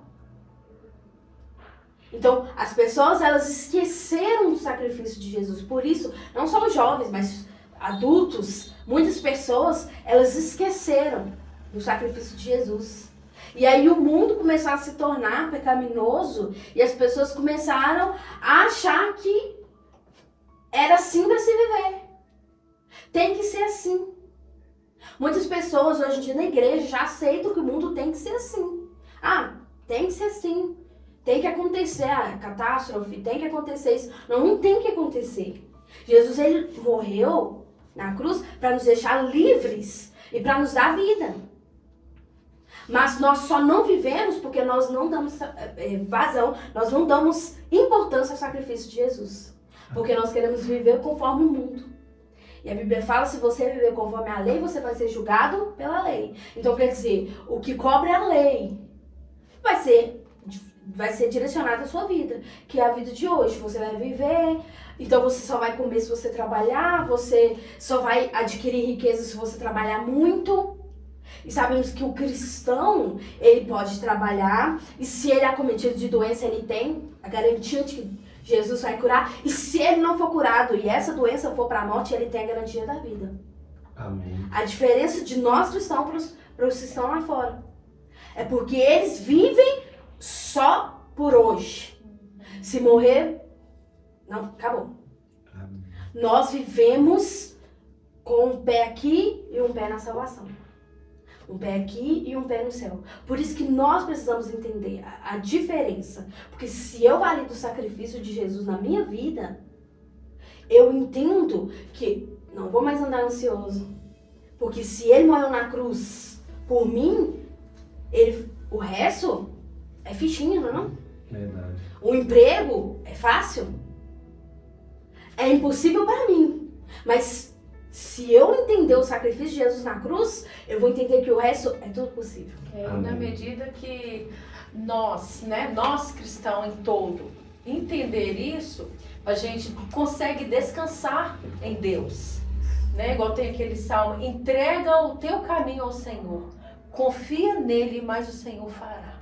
Então, as pessoas, elas esqueceram do sacrifício de Jesus. Por isso, não só os jovens, mas adultos, muitas pessoas, elas esqueceram do sacrifício de Jesus. E aí o mundo começou a se tornar pecaminoso e as pessoas começaram a achar que era assim para se viver. Tem que ser assim. Muitas pessoas hoje em dia na igreja já aceitam que o mundo tem que ser assim. Ah, tem que ser assim. Tem que acontecer a catástrofe, tem que acontecer isso. Não tem que acontecer. Jesus, ele morreu na cruz para nos deixar livres e para nos dar vida. Mas nós só não vivemos porque nós não damos vazão, nós não damos importância ao sacrifício de Jesus. Porque nós queremos viver conforme o mundo. E a Bíblia fala, se você viver conforme a lei, você vai ser julgado pela lei. Então, quer dizer, o que cobre a lei vai ser direcionado à sua vida, que é a vida de hoje. Você vai viver, então você só vai comer se você trabalhar, você só vai adquirir riqueza se você trabalhar muito. E sabemos que o cristão, ele pode trabalhar, e se ele é acometido de doença, ele tem a garantia de que Jesus vai curar. E se ele não for curado e essa doença for para a morte, ele tem a garantia da vida. Amém. A diferença de nós cristãos para os que estão lá fora é porque eles vivem só por hoje. Se morrer, não, acabou. Amém. Nós vivemos com um pé aqui e um pé na salvação. Um pé aqui e um pé no céu. Por isso que nós precisamos entender a diferença. Porque se eu valido o sacrifício de Jesus na minha vida, eu entendo que não vou mais andar ansioso. Porque se ele morreu na cruz por mim, o resto é fichinha, não é não? Verdade. O emprego é fácil. É impossível para mim. Mas se eu entender o sacrifício de Jesus na cruz, eu vou entender que o resto é tudo possível. Na medida que nós cristãos em todo, entender isso, a gente consegue descansar em Deus. Né? Igual tem aquele salmo, entrega o teu caminho ao Senhor, confia nele, mas o Senhor fará.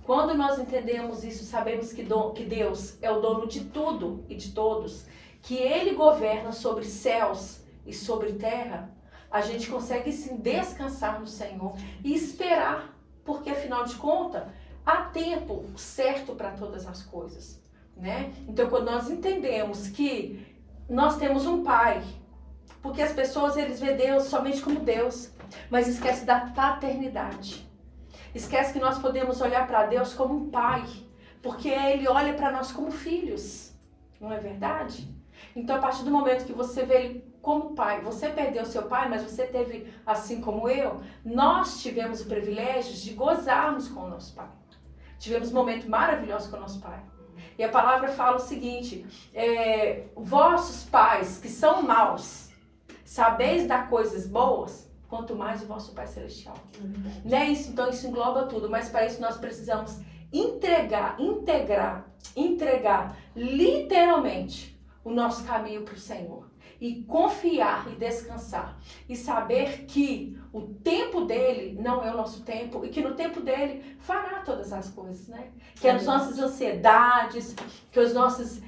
Quando nós entendemos isso, sabemos que Deus é o dono de tudo e de todos, que ele governa sobre céus e sobre terra, a gente consegue sim descansar no Senhor e esperar, porque afinal de contas, há tempo certo para todas as coisas, né? Então, quando nós entendemos que nós temos um Pai, porque as pessoas, eles veem Deus somente como Deus, mas esquece da paternidade. Esquece que nós podemos olhar para Deus como um Pai, porque Ele olha para nós como filhos, não é verdade? Então, a partir do momento que você vê Ele como pai, você perdeu seu pai, mas você teve, assim como eu, nós tivemos o privilégio de gozarmos com o nosso pai. Tivemos momentos maravilhosos com o nosso pai. E a palavra fala o seguinte, vossos pais que são maus, sabeis dar coisas boas, quanto mais o vosso Pai Celestial. Né? Então isso engloba tudo, mas para isso nós precisamos entregar literalmente o nosso caminho para o Senhor. E confiar e descansar. E saber que o tempo dele não é o nosso tempo. E que no tempo dele fará todas as coisas, né? Que as nossas ansiedades, que as nossas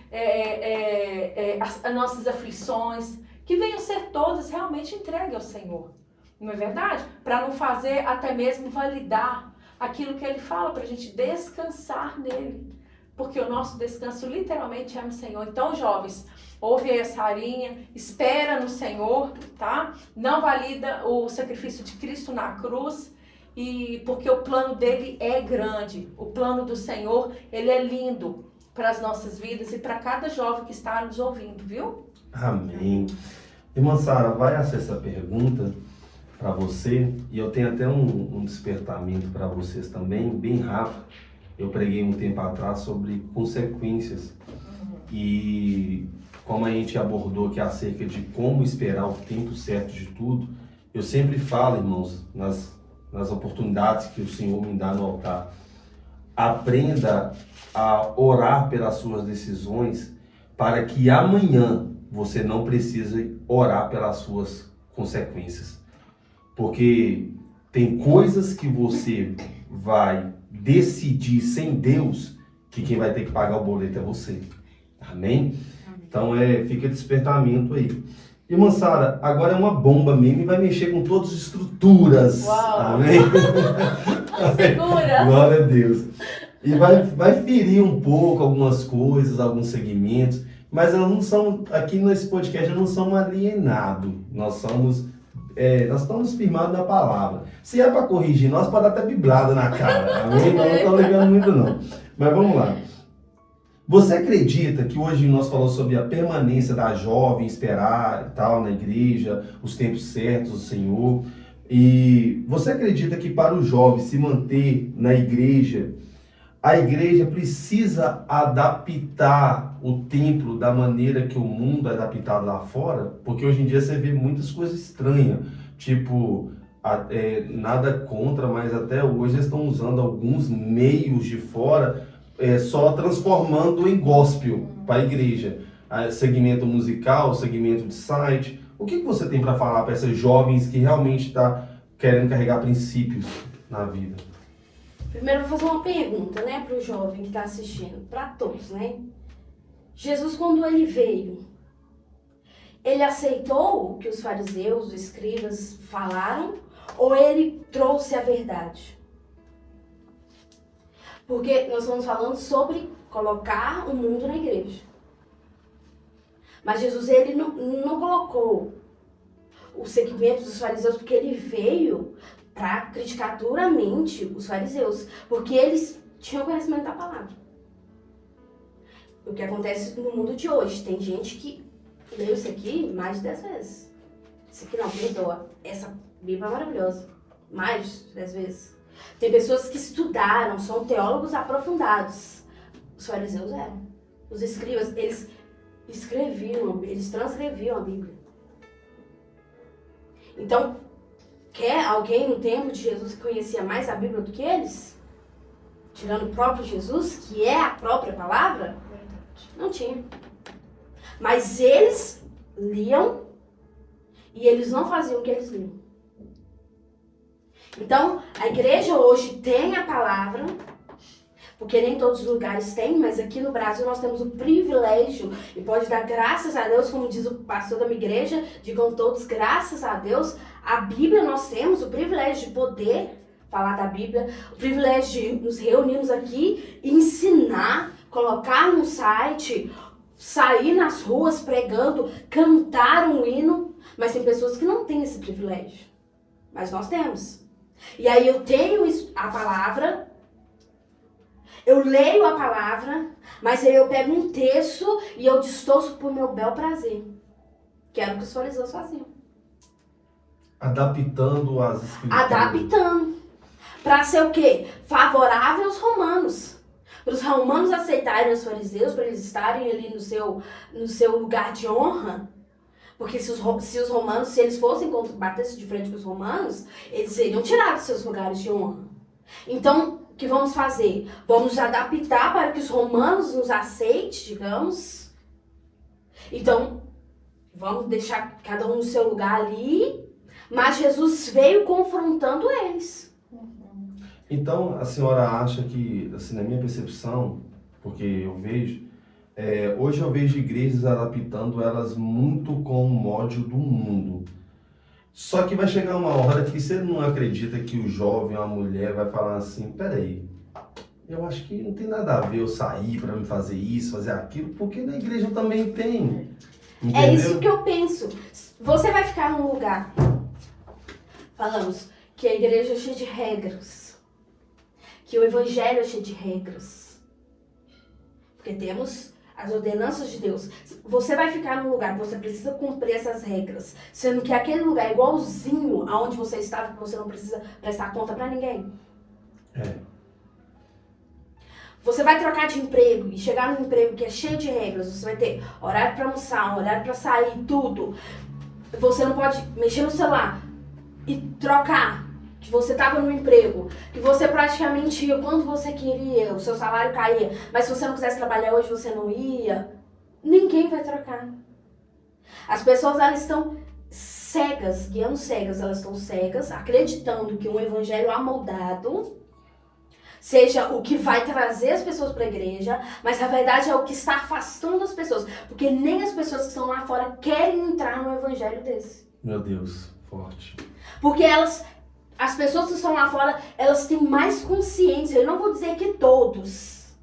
aflições, que venham ser todas realmente entregues ao Senhor. Não é verdade? Para não fazer até mesmo validar aquilo que ele fala, para a gente descansar nele. Porque o nosso descanso literalmente é no Senhor. Então, jovens, ouve aí a Sarinha, espera no Senhor, tá? Não valida o sacrifício de Cristo na cruz, porque o plano dele é grande. O plano do Senhor, ele é lindo para as nossas vidas e para cada jovem que está nos ouvindo, viu? Amém. Irmã Sara, vai essa pergunta para você, e eu tenho até um despertamento para vocês também, bem rápido. Eu preguei um tempo atrás sobre consequências. E como a gente abordou aqui acerca de como esperar o tempo certo de tudo, eu sempre falo, irmãos, nas oportunidades que o Senhor me dá no altar, aprenda a orar pelas suas decisões para que amanhã você não precise orar pelas suas consequências. Porque tem coisas que você vai decidir sem Deus que quem vai ter que pagar o boleto é você. Amém? Então fica despertamento aí. Irmã Sara, agora é uma bomba mesmo e vai mexer com todas as estruturas. Uau. Amém? Segura! Glória a Deus. E vai ferir um pouco algumas coisas, alguns segmentos, mas elas não são, aqui nesse podcast, não somos alienados. Nós estamos firmados na palavra. Se é para corrigir, nós pode dar até biblada na cara. Amém? Não estou ligando muito não. Mas vamos lá. Você acredita que hoje nós falamos sobre a permanência da jovem, esperar e tal na igreja, os tempos certos do Senhor? E você acredita que para o jovem se manter na igreja, a igreja precisa adaptar o templo da maneira que o mundo é adaptado lá fora? Porque hoje em dia você vê muitas coisas estranhas, tipo, nada contra, mas até hoje eles estão usando alguns meios de fora, só transformando em gospel para a igreja. Segmento musical, segmento de site. O que você tem para falar para essas jovens que realmente estão querendo carregar princípios na vida? Primeiro eu vou fazer uma pergunta, né, para o jovem que está assistindo, para todos, né? Jesus, quando ele veio, ele aceitou o que os fariseus, os escribas falaram, ou ele trouxe a verdade? Porque nós estamos falando sobre colocar o mundo na igreja. Mas Jesus, ele não colocou o segmento dos fariseus, porque ele veio para criticar duramente os fariseus, porque eles tinham conhecimento da palavra. O que acontece no mundo de hoje, tem gente que leu isso aqui mais de 10 vezes. Isso aqui não, perdoa. Essa Bíblia é maravilhosa. Mais de 10 vezes. Tem pessoas que estudaram, são teólogos aprofundados. Os fariseus eram. Os escribas, eles escreviam, eles transcreviam a Bíblia. Então, quer alguém no tempo de Jesus que conhecia mais a Bíblia do que eles? Tirando o próprio Jesus, que é a própria palavra? Não tinha. Mas eles liam e eles não faziam o que eles liam. Então, a igreja hoje tem a palavra, porque nem todos os lugares têm, mas aqui no Brasil nós temos o privilégio, e pode dar graças a Deus, como diz o pastor da minha igreja, digam todos graças a Deus, a Bíblia nós temos o privilégio de poder falar da Bíblia, o privilégio de nos reunirmos aqui, ensinar, colocar no site, sair nas ruas pregando, cantar um hino, mas tem pessoas que não têm esse privilégio, mas nós temos. E aí eu tenho a palavra, eu leio a palavra, mas aí eu pego um texto e eu distorço por meu bel prazer, que era o que os fariseus faziam. Adaptando as escrituras. Adaptando. Para ser o quê? Favorável aos romanos. Para os romanos aceitarem os fariseus, para eles estarem ali no seu lugar de honra. Porque se os romanos, se eles fossem batessem de frente com os romanos, eles seriam tirados dos seus lugares de honra. Então, o que vamos fazer? Vamos adaptar para que os romanos nos aceitem, digamos. Então, vamos deixar cada um no seu lugar ali, mas Jesus veio confrontando eles. Então, a senhora acha que, assim, na minha percepção, porque eu vejo, hoje eu vejo igrejas adaptando elas muito com o molde do mundo. Só que vai chegar uma hora que você não acredita que o jovem ou a mulher vai falar assim, peraí, eu acho que não tem nada a ver eu sair para me fazer isso, fazer aquilo, porque na igreja também tem. Entendeu? É isso que eu penso. Você vai ficar num lugar, falamos que a igreja é cheia de regras, que o evangelho é cheio de regras, porque temos as ordenanças de Deus. Você vai ficar num lugar que você precisa cumprir essas regras, sendo que aquele lugar é igualzinho aonde você estava, que você não precisa prestar conta para ninguém. Você vai trocar de emprego e chegar num emprego que é cheio de regras. Você vai ter horário para almoçar, horário para sair, tudo. Você não pode mexer no celular e trocar. Que você estava no emprego, que você praticamente ia quando você queria, o seu salário caía. Mas se você não quisesse trabalhar hoje, você não ia. Ninguém vai trocar. As pessoas, elas estão cegas, guiando cegas. Elas estão cegas, acreditando que um evangelho amoldado seja o que vai trazer as pessoas para a igreja, mas a verdade é o que está afastando as pessoas, porque nem as pessoas que estão lá fora querem entrar no evangelho desse. Meu Deus, forte. Porque as pessoas que estão lá fora, elas têm mais consciência, eu não vou dizer que todos,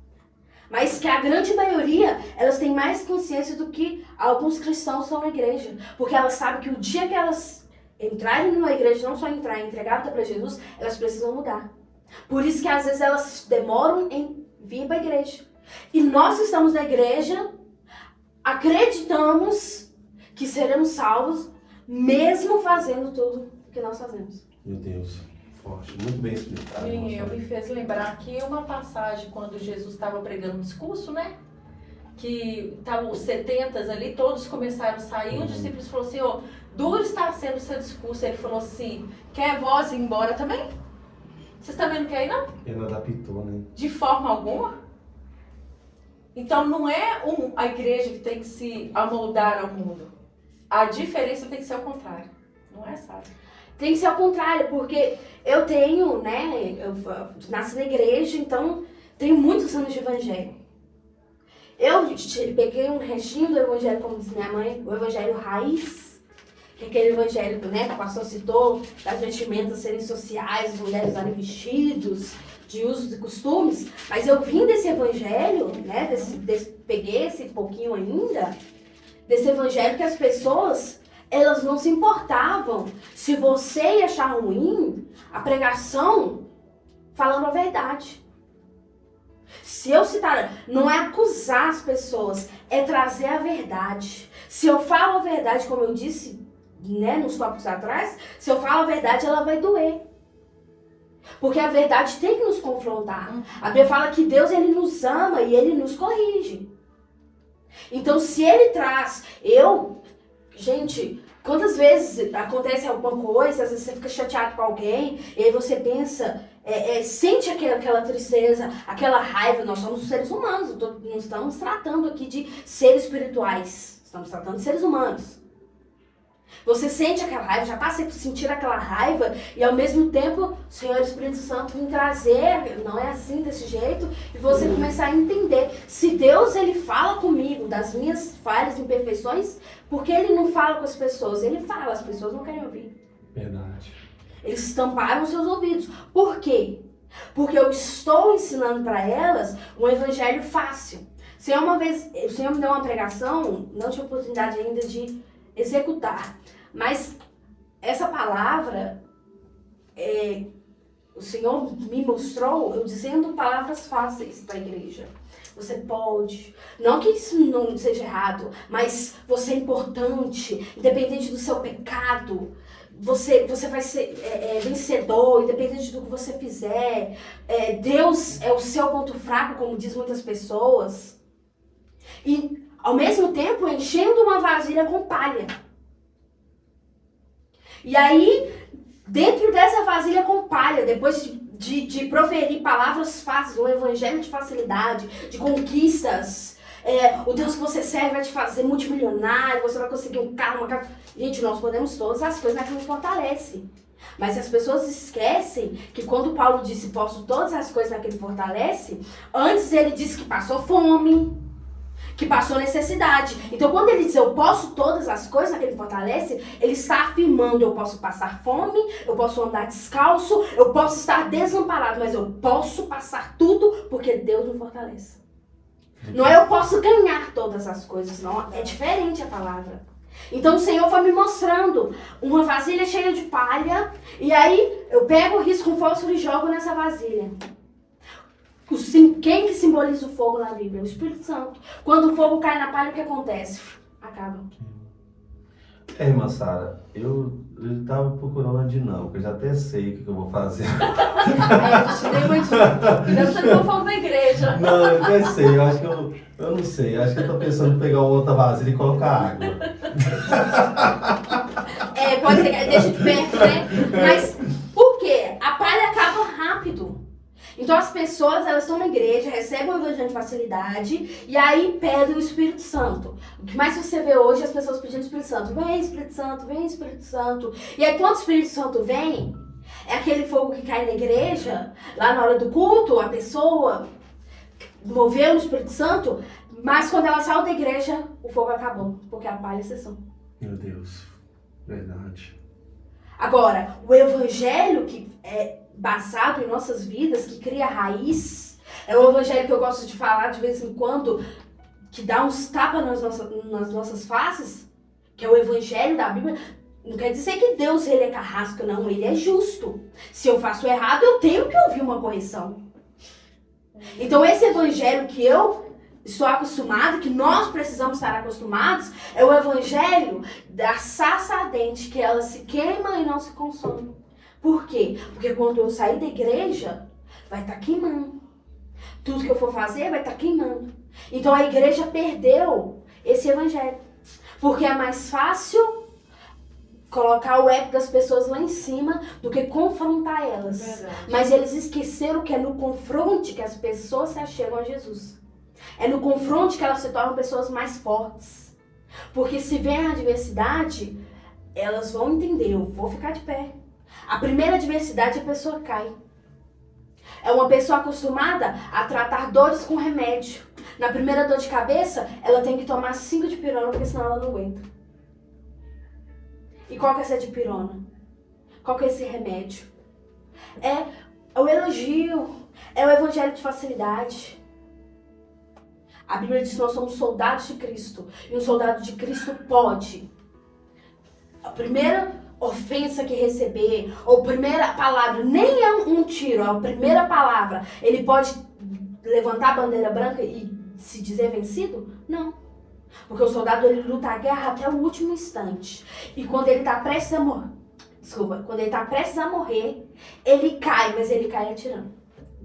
mas que a grande maioria, elas têm mais consciência do que alguns cristãos estão na igreja, porque elas sabem que o dia que elas entrarem numa igreja, não só entrar e entregar a vida para Jesus, elas precisam mudar. Por isso que às vezes elas demoram em vir para a igreja. E nós estamos na igreja, acreditamos que seremos salvos, mesmo fazendo tudo que nós fazemos. Meu Deus, forte. Muito bem explicado. Sim, me fez lembrar aqui uma passagem quando Jesus estava pregando um discurso, né? Que estavam os 70 ali, todos começaram a sair. O discípulo falou assim, duro está sendo o seu discurso. Ele falou assim, quer vós ir embora também? Vocês também não querem, não? Ele não adaptou, né? De forma alguma. Então não é a igreja que tem que se amoldar ao mundo. A diferença tem que ser ao contrário. Não é, sabe? Tem que ser ao contrário, porque eu tenho, né, eu nasci na igreja, então tenho muitos anos de evangelho. Eu peguei um restinho do evangelho, como diz minha mãe, o evangelho raiz, que é aquele evangelho, né, que o pastor citou, das vestimentas serem sociais, as mulheres usarem vestidos, de usos e costumes, mas eu vim desse evangelho, né, peguei esse pouquinho ainda, desse evangelho que as pessoas, elas não se importavam se você ia achar ruim a pregação falando a verdade. Se eu citar, não é acusar as pessoas, é trazer a verdade. Se eu falo a verdade, como eu disse, né, nos tópicos atrás, se eu falo a verdade, ela vai doer. Porque a verdade tem que nos confrontar. A Bíblia fala que Deus, ele nos ama e ele nos corrige. Então, se ele traz, gente, quantas vezes acontece alguma coisa, às vezes você fica chateado com alguém, e aí você pensa, sente aquela tristeza, aquela raiva. Nós somos seres humanos, não estamos tratando aqui de seres espirituais, estamos tratando de seres humanos. Você sente aquela raiva, já passa a sentir aquela raiva, e ao mesmo tempo, o Senhor Espírito Santo vem trazer, não é assim, desse jeito, e você começar a entender. Se Deus, ele fala comigo das minhas falhas e imperfeições, por que ele não fala com as pessoas? Ele fala, as pessoas não querem ouvir. Verdade. Eles tamparam seus ouvidos. Por quê? Porque eu estou ensinando para elas um evangelho fácil. O Senhor me deu uma pregação, não tive oportunidade ainda de executar. Mas essa palavra, o Senhor me mostrou, eu dizendo palavras fáceis para a igreja. Você pode, não que isso não seja errado, mas você é importante, independente do seu pecado. Você vai ser vencedor, independente do que você fizer. Deus é o seu ponto fraco, como diz muitas pessoas. E, ao mesmo tempo, enchendo uma vasilha com palha. E aí, dentro dessa vasilha com palha, depois de proferir palavras fáceis, um evangelho de facilidade, de conquistas, o Deus que você serve vai te fazer multimilionário, você vai conseguir um carro, uma casa. Gente, nós podemos todas as coisas naquilo que fortalece. Mas as pessoas esquecem que quando Paulo disse, posso todas as coisas naquele que fortalece, antes ele disse que passou fome, que passou necessidade. Então, quando ele diz, eu posso todas as coisas naquele que fortalece, ele está afirmando, eu posso passar fome, eu posso andar descalço, eu posso estar desamparado, mas eu posso passar tudo porque Deus me fortalece. Não é eu posso ganhar todas as coisas, não. É diferente a palavra. Então, o Senhor foi me mostrando uma vasilha cheia de palha, e aí eu pego o risco com fósforo e jogo nessa vasilha. Quem que simboliza o fogo na Bíblia? O Espírito Santo. Quando o fogo cai na palha, o que acontece? Acaba. Irmã Sara, eu estava procurando uma dinâmica, eu já até sei o que eu vou fazer. A gente nem muito. Cuidado pra não for na igreja. Não, eu até sei, eu acho que eu não sei, acho que eu tô pensando em pegar uma outra vasilha e colocar água. Pode ser que deixa de perto, né? Mas por quê? A palha acaba rápido. Então as pessoas, elas estão na igreja, recebem o evangelho de facilidade e aí pedem o Espírito Santo. O que mais você vê hoje é as pessoas pedindo o Espírito Santo. Vem Espírito Santo, vem Espírito Santo. E aí quando o Espírito Santo vem, é aquele fogo que cai na igreja, lá na hora do culto, a pessoa moveu no Espírito Santo, mas quando ela saiu da igreja, o fogo acabou, porque a palha cessou. Meu Deus, verdade. Agora, o evangelho que é basado em nossas vidas, que cria raiz, é o evangelho que eu gosto de falar de vez em quando, que dá uns tapas nas nossas faces, que é o evangelho da Bíblia. Não quer dizer que Deus ele é carrasco, não, ele é justo. Se eu faço errado, eu tenho que ouvir uma correção. Então esse evangelho que eu estou acostumado, que nós precisamos estar acostumados, é o evangelho da sarça ardente, que ela se queima e não se consome. Por quê? Porque quando eu sair da igreja, vai estar queimando. Tudo que eu for fazer vai estar queimando. Então a igreja perdeu esse evangelho. Porque é mais fácil colocar o ego das pessoas lá em cima do que confrontar elas. Verdade. Mas eles esqueceram que é no confronte que as pessoas se achegam a Jesus. É no confronto que elas se tornam pessoas mais fortes. Porque se vem a adversidade, elas vão entender, eu vou ficar de pé. A primeira adversidade, a pessoa cai. É uma pessoa acostumada a tratar dores com remédio. Na primeira dor de cabeça, ela tem que tomar 5 de pirona, porque senão ela não aguenta. E qual que é essa dipirona? Qual que é esse remédio? É o elogio, é o evangelho de facilidade. A Bíblia diz que nós somos soldados de Cristo. E um soldado de Cristo pode. A primeira ofensa que receber, ou primeira palavra, nem é um tiro, é a primeira palavra. Ele pode levantar a bandeira branca e se dizer vencido? Não. Porque o soldado ele luta a guerra até o último instante. E quando ele está prestes a morrer, quando ele está prestes a morrer, ele cai, mas ele cai atirando.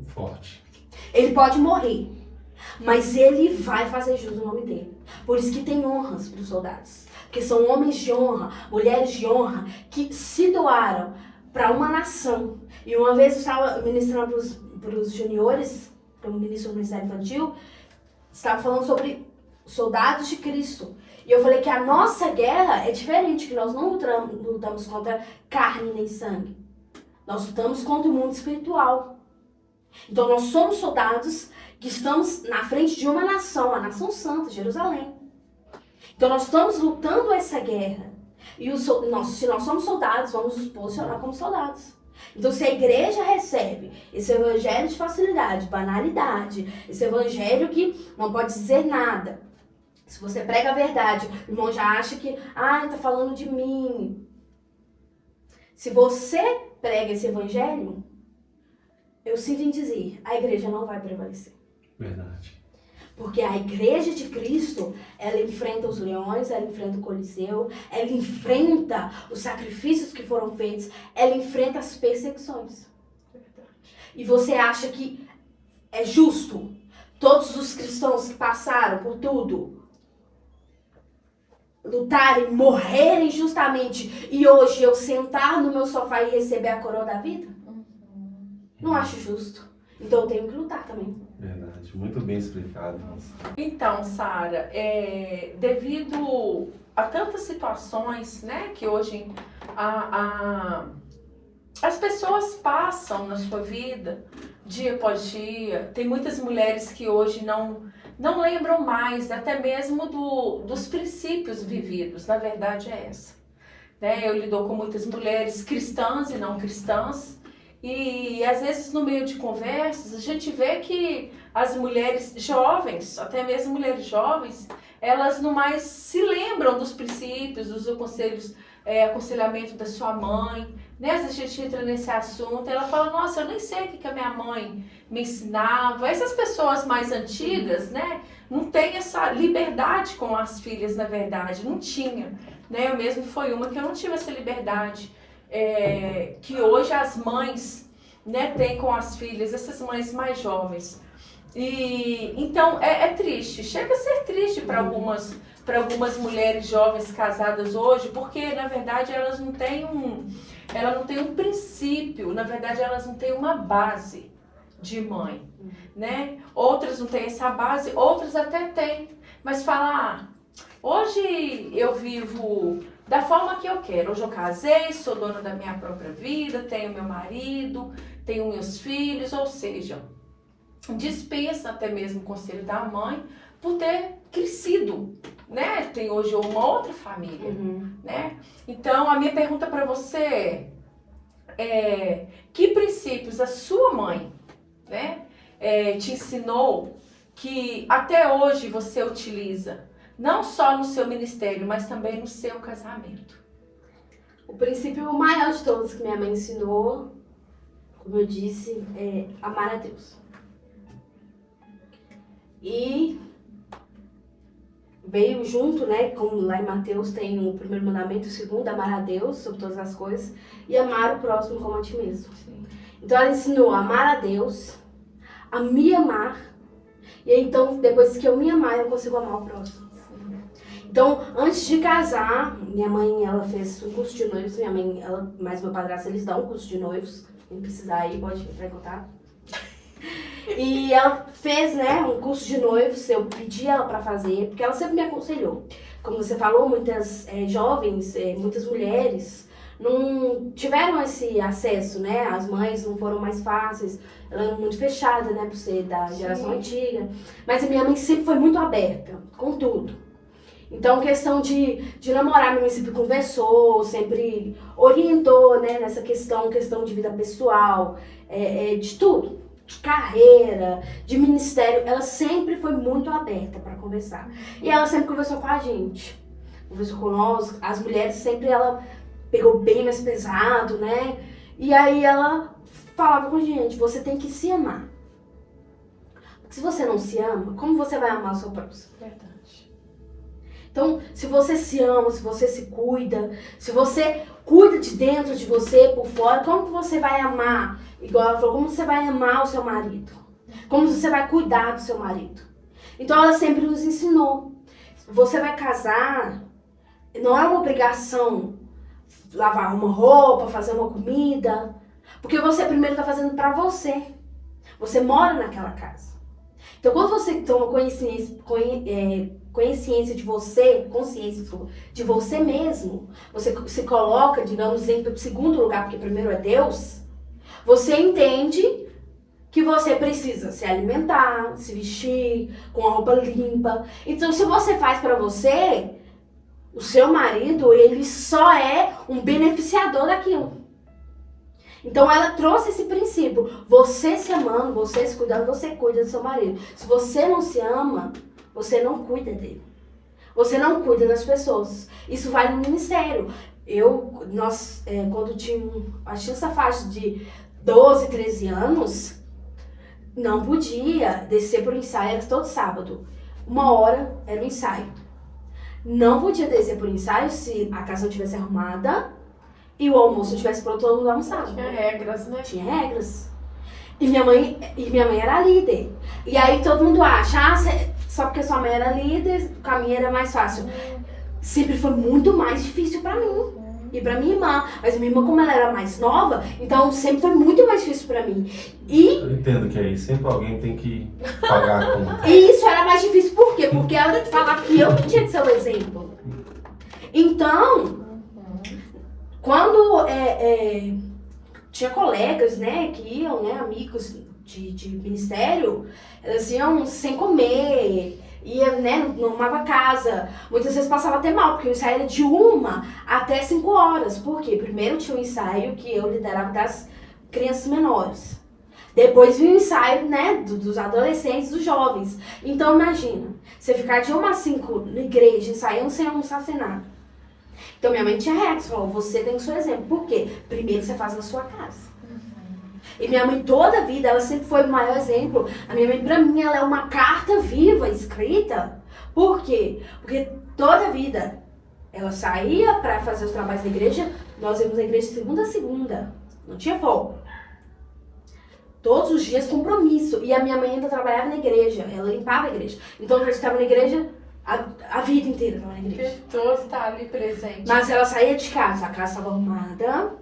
Forte. Ele pode morrer, mas ele vai fazer jus no nome dele. Por isso que tem honras para os soldados. Porque são homens de honra, mulheres de honra, que se doaram para uma nação. E uma vez eu estava ministrando para os juniores, para o ministro do Ministério Infantil, estava falando sobre soldados de Cristo. E eu falei que a nossa guerra é diferente, que nós não lutamos contra carne nem sangue. Nós lutamos contra o mundo espiritual. Então nós somos soldados que estamos na frente de uma nação, a nação santa, Jerusalém. Então nós estamos lutando essa guerra. E se nós somos soldados, vamos nos posicionar como soldados. Então se a igreja recebe esse evangelho de facilidade, banalidade, esse evangelho que não pode dizer nada. Se você prega a verdade, o irmão já acha que, tá falando de mim. Se você prega esse evangelho, eu sinto em dizer, a igreja não vai prevalecer. Verdade. Porque a igreja de Cristo, ela enfrenta os leões, ela enfrenta o Coliseu, ela enfrenta os sacrifícios que foram feitos, ela enfrenta as perseguições. E você acha que é justo todos os cristãos que passaram por tudo lutarem, morrerem justamente e hoje eu sentar no meu sofá e receber a coroa da vida? Não acho justo. Então eu tenho que lutar também. Verdade, muito bem explicado. Então, Sara, devido a tantas situações, né, que hoje as pessoas passam na sua vida, dia após dia, tem muitas mulheres que hoje não lembram mais, até mesmo dos princípios vividos, na verdade é essa. Né? Eu lido com muitas mulheres cristãs e não cristãs, e às vezes no meio de conversas a gente vê que as mulheres jovens, até mesmo mulheres jovens, elas não mais se lembram dos princípios, dos conselhos, aconselhamento da sua mãe. Né? Às vezes a gente entra nesse assunto, ela fala, nossa, eu nem sei o que a minha mãe me ensinava. Essas pessoas mais antigas, né, não tem essa liberdade com as filhas, na verdade, não tinha. né? Eu mesmo foi uma que eu não tive essa liberdade que hoje as mães, né, têm com as filhas, essas mães mais jovens. E então é triste, chega a ser triste para algumas mulheres jovens casadas hoje, porque na verdade elas não têm um princípio, na verdade elas não têm uma base de mãe, né? Outras não têm essa base, outras até têm, mas fala, hoje eu vivo da forma que eu quero, hoje eu casei, sou dona da minha própria vida, tenho meu marido, tenho meus filhos, ou seja, dispensa até mesmo o conselho da mãe por ter crescido, né? Tem hoje uma outra família, né? Então, a minha pergunta para você é que princípios a sua mãe, né, te ensinou que até hoje você utiliza, não só no seu ministério, mas também no seu casamento? O princípio maior de todos que minha mãe ensinou, como eu disse, é amar a Deus. E veio junto, né, como lá em Mateus tem o primeiro mandamento, o segundo, amar a Deus sobre todas as coisas e amar o próximo como a ti mesmo. Sim. Então ela ensinou a amar a Deus, a me amar, e aí, então depois que eu me amar, eu consigo amar o próximo. Sim. Então, antes de casar, minha mãe, ela fez um curso de noivos, minha mãe, ela, mais meu padrasto, eles dão um curso de noivos, quem precisar aí pode entrar em contato. E ela fez, né, um curso de noivos, eu pedi ela para fazer, porque ela sempre me aconselhou. Como você falou, muitas jovens, muitas mulheres não tiveram esse acesso, né, as mães não foram mais fáceis, ela era muito fechada, né, por ser da geração antiga. Mas a minha mãe sempre foi muito aberta, com tudo. Então, questão de namorar, minha mãe sempre conversou, sempre orientou, né, nessa questão de vida pessoal, de tudo. De carreira, de ministério, ela sempre foi muito aberta para conversar. E ela sempre conversou com a gente, conversou com nós, as mulheres sempre ela pegou bem mais pesado, né? E aí ela falava com a gente, você tem que se amar. Porque se você não se ama, como você vai amar o seu próximo? Verdade. Então, se você se ama, se você se cuida, se você cuida de dentro de você, por fora, como que você vai amar? Igual ela falou, como você vai amar o seu marido? Como você vai cuidar do seu marido? Então ela sempre nos ensinou. Você vai casar, não é uma obrigação lavar uma roupa, fazer uma comida, porque você primeiro está fazendo para você. Você mora naquela casa. Então quando você toma consciência de você mesmo, você se coloca, digamos, em segundo lugar, porque primeiro é Deus, você entende que você precisa se alimentar, se vestir, com a roupa limpa. Então, se você faz pra você, o seu marido, ele só é um beneficiador daquilo. Então, ela trouxe esse princípio. Você se amando, você se cuidando, você cuida do seu marido. Se você não se ama, você não cuida dele. Você não cuida das pessoas. Isso vai no ministério. Nós, quando tinha essa faixa de 12, 13 anos, não podia descer para o ensaio, era todo sábado. 1 hora era o ensaio. Não podia descer para o ensaio se a casa não estivesse arrumada e o almoço não estivesse pronto, todo mundo almoçava. Tinha regras, né? Tinha regras. E minha mãe era líder. E aí todo mundo acha, só porque sua mãe era líder, o caminho era mais fácil. Sempre foi muito mais difícil para mim. E pra minha irmã, mas minha irmã, como ela era mais nova, então sempre foi muito mais difícil pra mim. Eu entendo que aí sempre alguém tem que pagar a conta. E isso era mais difícil, por quê? Porque ela falava que eu tinha que ser o exemplo. Então, quando tinha colegas, né, que iam, né, amigos de ministério, elas iam sem comer, ia, né, não arrumava casa. Muitas vezes passava até mal, porque o ensaio era de 1 até 5 horas. Por quê? Primeiro tinha um ensaio que eu liderava das crianças menores. Depois vinha o ensaio, né, dos adolescentes, dos jovens. Então imagina, você ficar de 1 a 5 na igreja, ensaiando sem almoçar, sem nada. Então minha mãe tinha regras, falou, você tem o seu exemplo. Por quê? Primeiro você faz na sua casa. E minha mãe, toda a vida, ela sempre foi o maior exemplo. A minha mãe, pra mim, ela é uma carta viva, escrita. Por quê? Porque toda a vida Ela saía para fazer os trabalhos da igreja, nós íamos na igreja de segunda a segunda, não tinha folga. Todos os dias compromisso. E a minha mãe ainda trabalhava na igreja, ela limpava a igreja. Então eu estava na igreja a vida inteira, estava na igreja. Todos está ali presente. Mas ela saía de casa, a casa estava arrumada,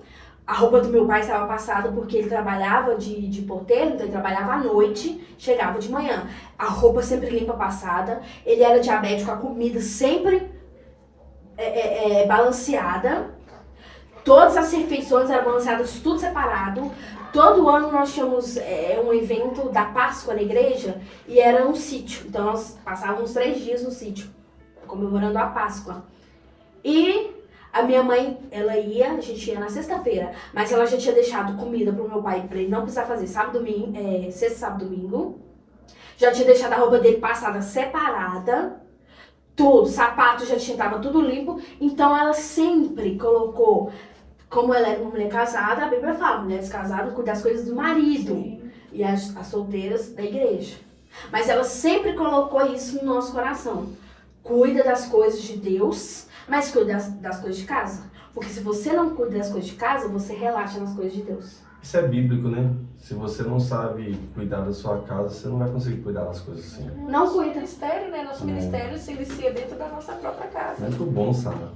a roupa do meu pai estava passada porque ele trabalhava de porteiro, então ele trabalhava à noite, chegava de manhã. A roupa sempre limpa, passada, ele era diabético, a comida sempre balanceada. Todas as refeições eram balanceadas, tudo separado. Todo ano nós tínhamos um evento da Páscoa na igreja e era um sítio. Então nós passávamos 3 dias no sítio, comemorando a Páscoa. E a minha mãe, a gente ia na sexta-feira, mas ela já tinha deixado comida pro meu pai, pra ele não precisar fazer sexta, sábado, domingo. Já tinha deixado a roupa dele passada separada. Tudo, sapato tava tudo limpo. Então ela sempre colocou, como ela era uma mulher casada, a Bíblia fala, mulheres casadas cuidam das coisas do marido. Sim. E as solteiras da igreja. Mas ela sempre colocou isso no nosso coração. Cuida das coisas de Deus, mas cuida das coisas de casa. Porque se você não cuida das coisas de casa, você relaxa nas coisas de Deus. Isso é bíblico, né? Se você não sabe cuidar da sua casa, você não vai conseguir cuidar das coisas assim. Não cuida. Ministério, né? Nosso ministério se inicia dentro da nossa própria casa. Muito bom, Sara.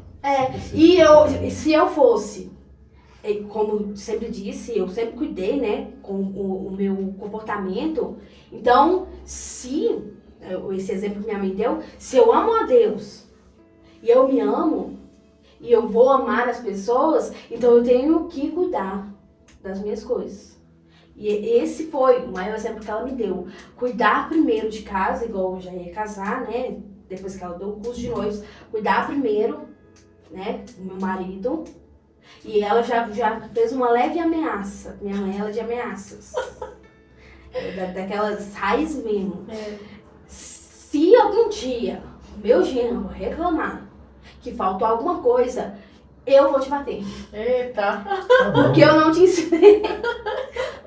E se eu fosse, como sempre disse, eu sempre cuidei, né, com o meu comportamento. Então, esse exemplo que minha mãe deu, se eu amo a Deus e eu me amo e eu vou amar as pessoas, então eu tenho que cuidar das minhas coisas. E esse foi o maior exemplo que ela me deu. Cuidar primeiro de casa, igual eu já ia casar, né? Depois que ela deu o curso de noivos. Cuidar primeiro, né? Do meu marido. E ela já fez uma leve ameaça. Minha mãe, ela de ameaças. Daquelas raízes mesmo. Se algum dia o meu genro reclamar que faltou alguma coisa, eu vou te bater. Eita! Porque eu não te ensinei.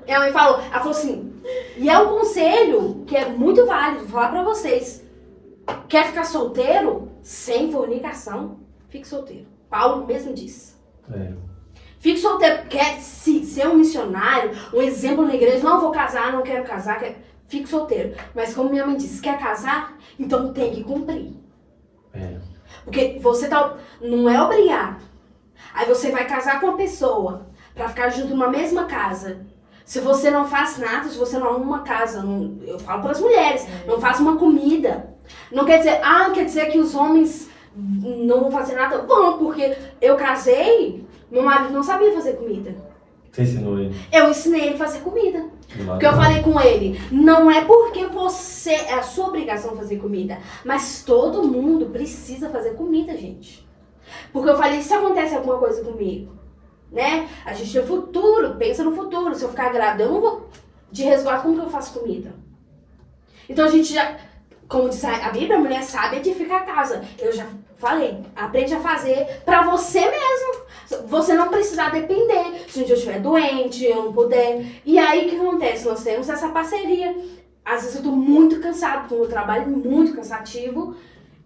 Minha mãe falou, ela falou assim, e é um conselho que é muito válido, vou falar pra vocês. Quer ficar solteiro? Sem fornicação, fique solteiro. Paulo mesmo disse. Fique solteiro. Quer ser um missionário, um exemplo na igreja, não vou casar, não quero casar, fique solteiro. Mas como minha mãe disse, quer casar? Então tem que cumprir. Porque você não é obrigado. Aí você vai casar com uma pessoa pra ficar junto numa mesma casa. Se você não faz nada, se você não arruma uma casa, eu falo para as mulheres, não faz uma comida. Não quer dizer que os homens não vão fazer nada? Vão, porque eu casei, meu marido não sabia fazer comida. Você ensinou ele? Eu ensinei ele a fazer comida. Porque eu falei com ele, não é porque é a sua obrigação fazer comida, mas todo mundo precisa fazer comida, gente. Porque eu falei, se acontece alguma coisa comigo, né? A gente tem futuro, pensa no futuro. Se eu ficar grávida, eu não vou de resguardo, como que eu faço comida? Então a gente já, como diz a Bíblia, a mulher sabe edificar a casa. Eu já falei, aprende a fazer pra você mesmo. Você não precisar depender. Se um dia eu estiver doente, eu não puder. E aí o que acontece? Nós temos essa parceria. Às vezes eu tô muito cansada, porque o meu trabalho é muito cansativo.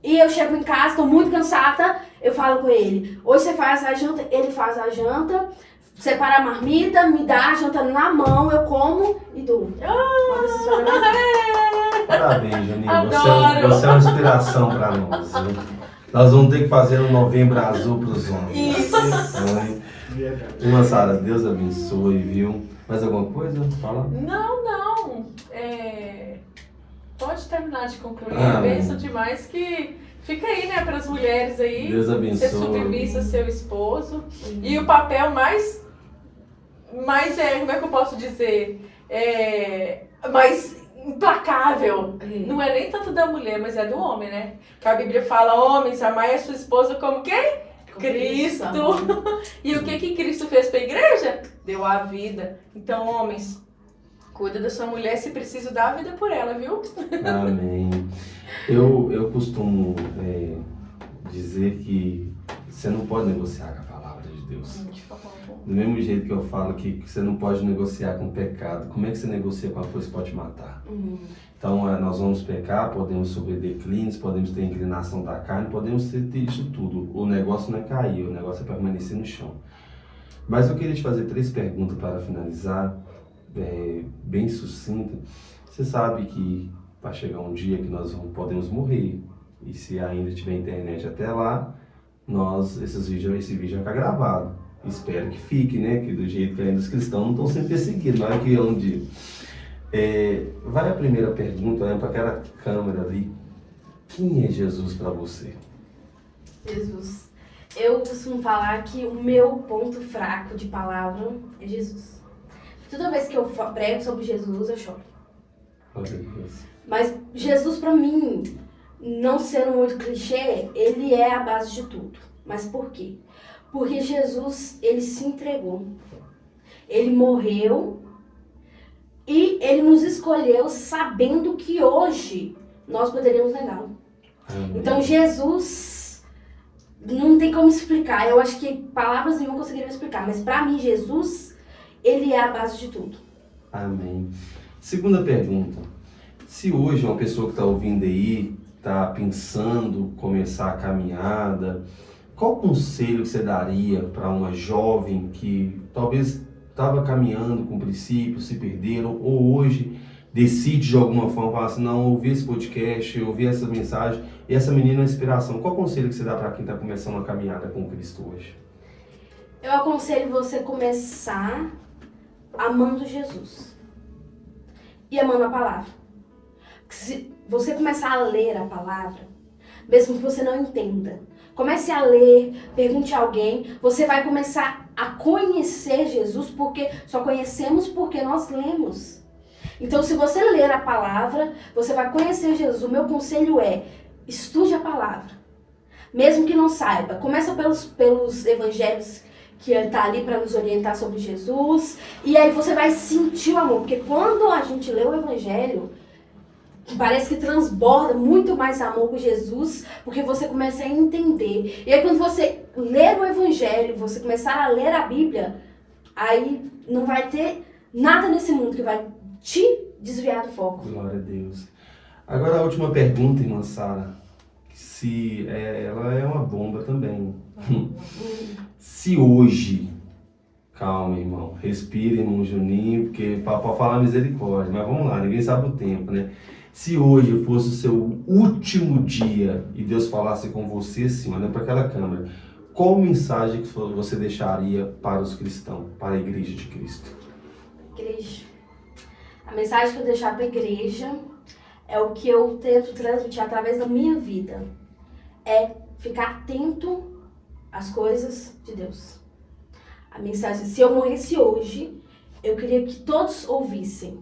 E eu chego em casa, tô muito cansada, eu falo com ele, hoje você faz a janta, ele faz a janta, separa a marmita, me dá a janta na mão, eu como e durmo. Parabéns, Juninho, você é uma inspiração para nós. Viu? Nós vamos ter que fazer um Novembro Azul para os homens. Isso. Uma Sara, Deus abençoe, viu? Mais alguma coisa? Fala. Não. Pode terminar de concluir. Penso demais que fica aí, né, para as mulheres aí. Deus abençoe. Ser submissa ao seu esposo. E o papel mais como é que eu posso dizer? Mais implacável. Não é nem tanto da mulher, mas é do homem, né? Que a Bíblia fala, homens, amai a sua esposa como quem? Cristo. E o que Cristo fez para a igreja? Deu a vida. Então, homens, cuida da sua mulher, se precisa dar a vida por ela, viu? Amém. Eu costumo dizer que você não pode negociar com a palavra de Deus. Do mesmo jeito que eu falo que você não pode negociar com o pecado, como é que você negocia com uma coisa que pode te matar? Então, nós vamos pecar, podemos sofrer declínios, podemos ter inclinação da carne, podemos ter isso tudo. O negócio não é cair, o negócio é permanecer no chão. Mas eu queria te fazer 3 perguntas para finalizar, bem sucinta. Você sabe que vai chegar um dia que nós podemos morrer. E se ainda tiver internet até lá, esse vídeo vai ficar gravado. Espero que fique, né? Que do jeito que ainda os cristãos não estão sendo perseguidos, não é que um dia. Vai a primeira pergunta, para aquela câmera ali. Quem é Jesus para você? Jesus. Eu costumo falar que o meu ponto fraco de palavra é Jesus. Toda vez que eu prego sobre Jesus, eu choro. Mas Jesus, para mim, não sendo muito clichê, ele é a base de tudo. Mas por quê? Porque Jesus, ele se entregou. Ele morreu e ele nos escolheu sabendo que hoje nós poderíamos negá-lo. Então Jesus, não tem como explicar. Eu acho que palavras nenhuma conseguiriam explicar. Mas para mim, Jesus, ele é a base de tudo. Amém. Segunda pergunta. Se hoje uma pessoa que está ouvindo aí, está pensando começar a caminhada, qual conselho que você daria para uma jovem que talvez estava caminhando com princípios, se perderam, ou hoje decide de alguma forma, falar assim, não, ouvi esse podcast, ouvi essa mensagem, e essa menina é uma inspiração. Qual conselho que você dá para quem está começando a caminhada com Cristo hoje? Eu aconselho você começar amando Jesus e amando a palavra. Se você começar a ler a palavra, mesmo que você não entenda, comece a ler, pergunte a alguém, você vai começar a conhecer Jesus, porque só conhecemos porque nós lemos. Então, se você ler a palavra, você vai conhecer Jesus. O meu conselho é, estude a palavra. Mesmo que não saiba, começa pelos evangelhos que está ali para nos orientar sobre Jesus, e aí você vai sentir o amor, porque quando a gente lê o evangelho, parece que transborda muito mais amor por Jesus, porque você começa a entender. E aí quando você ler o evangelho, você começar a ler a Bíblia, aí não vai ter nada nesse mundo que vai te desviar do foco. Glória a Deus. Agora a última pergunta, irmã Sara. Se ela é uma bomba também. Se hoje, calma, irmão, respira, irmão Juninho, porque para falar misericórdia, mas vamos lá, ninguém sabe o tempo, né? Se hoje fosse o seu último dia e Deus falasse com você assim, olhando para aquela câmera, qual mensagem que você deixaria para os cristãos, para a igreja de Cristo? Igreja. A mensagem que eu deixar para a igreja é o que eu tento transmitir através da minha vida. É ficar atento às coisas de Deus. A mensagem, se eu morresse hoje, eu queria que todos ouvissem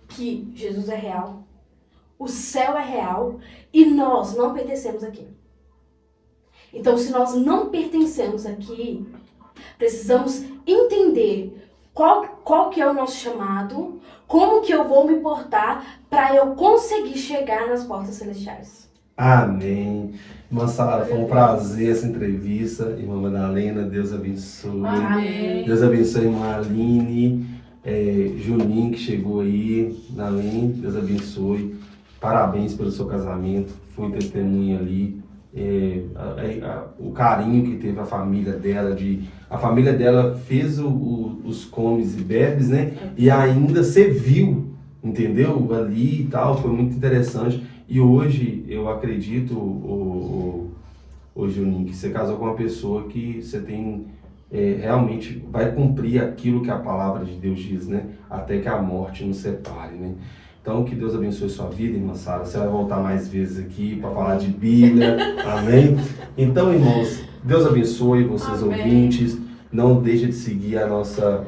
que Jesus é real, o céu é real e nós não pertencemos aqui. Então, se nós não pertencemos aqui, precisamos entender qual que é o nosso chamado, como que eu vou me portar para eu conseguir chegar nas portas celestiais. Amém. Irmã Sara, foi um prazer essa entrevista. Irmã Madalena, Deus abençoe. Amém. Deus abençoe a irmã Aline, Juninho que chegou aí. Amém. Deus abençoe. Parabéns pelo seu casamento. Fui testemunha ali. O carinho que teve a família dela, a família dela fez os comes e bebes, né? E ainda serviu, entendeu? Ali e tal, foi muito interessante. E hoje eu acredito, o Juninho, que você casou com uma pessoa que você tem realmente vai cumprir aquilo que a palavra de Deus diz, né? Até que a morte nos separe, né? Então, que Deus abençoe sua vida, irmã Sara. Você vai voltar mais vezes aqui para falar de Bíblia. Amém? Então, irmãos, Deus abençoe vocês. Amém. Ouvintes. Não deixe de seguir a nossa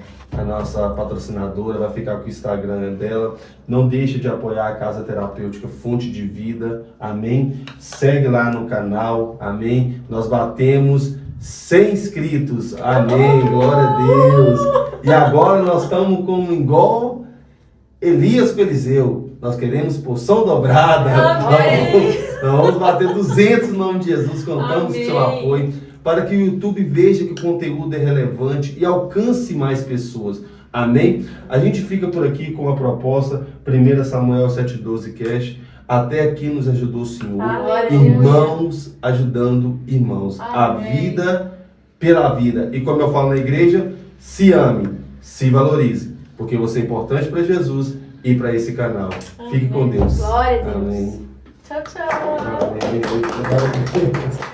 patrocinadora. Vai ficar com o Instagram dela. Não deixe de apoiar a Casa Terapêutica Fonte de Vida. Amém? Segue lá no canal. Amém? Nós batemos 100 inscritos. Amém? Glória a Deus. E agora nós estamos como igual Elias com Eliseu, nós queremos porção dobrada. Nós vamos bater 200 no nome de Jesus, contamos com seu apoio. para que o YouTube veja que o conteúdo é relevante e alcance mais pessoas. Amém? A gente fica por aqui com a proposta 1 Samuel 7,12 Cash. Até aqui nos ajudou o Senhor. Aleluia. Irmãos ajudando irmãos. A Amém. vida pela vida. E como eu falo na igreja, se ame, se valorize. Porque você é importante para Jesus e para esse canal. Fique com Deus. Glória a Deus. Amém. Tchau, tchau. Amém.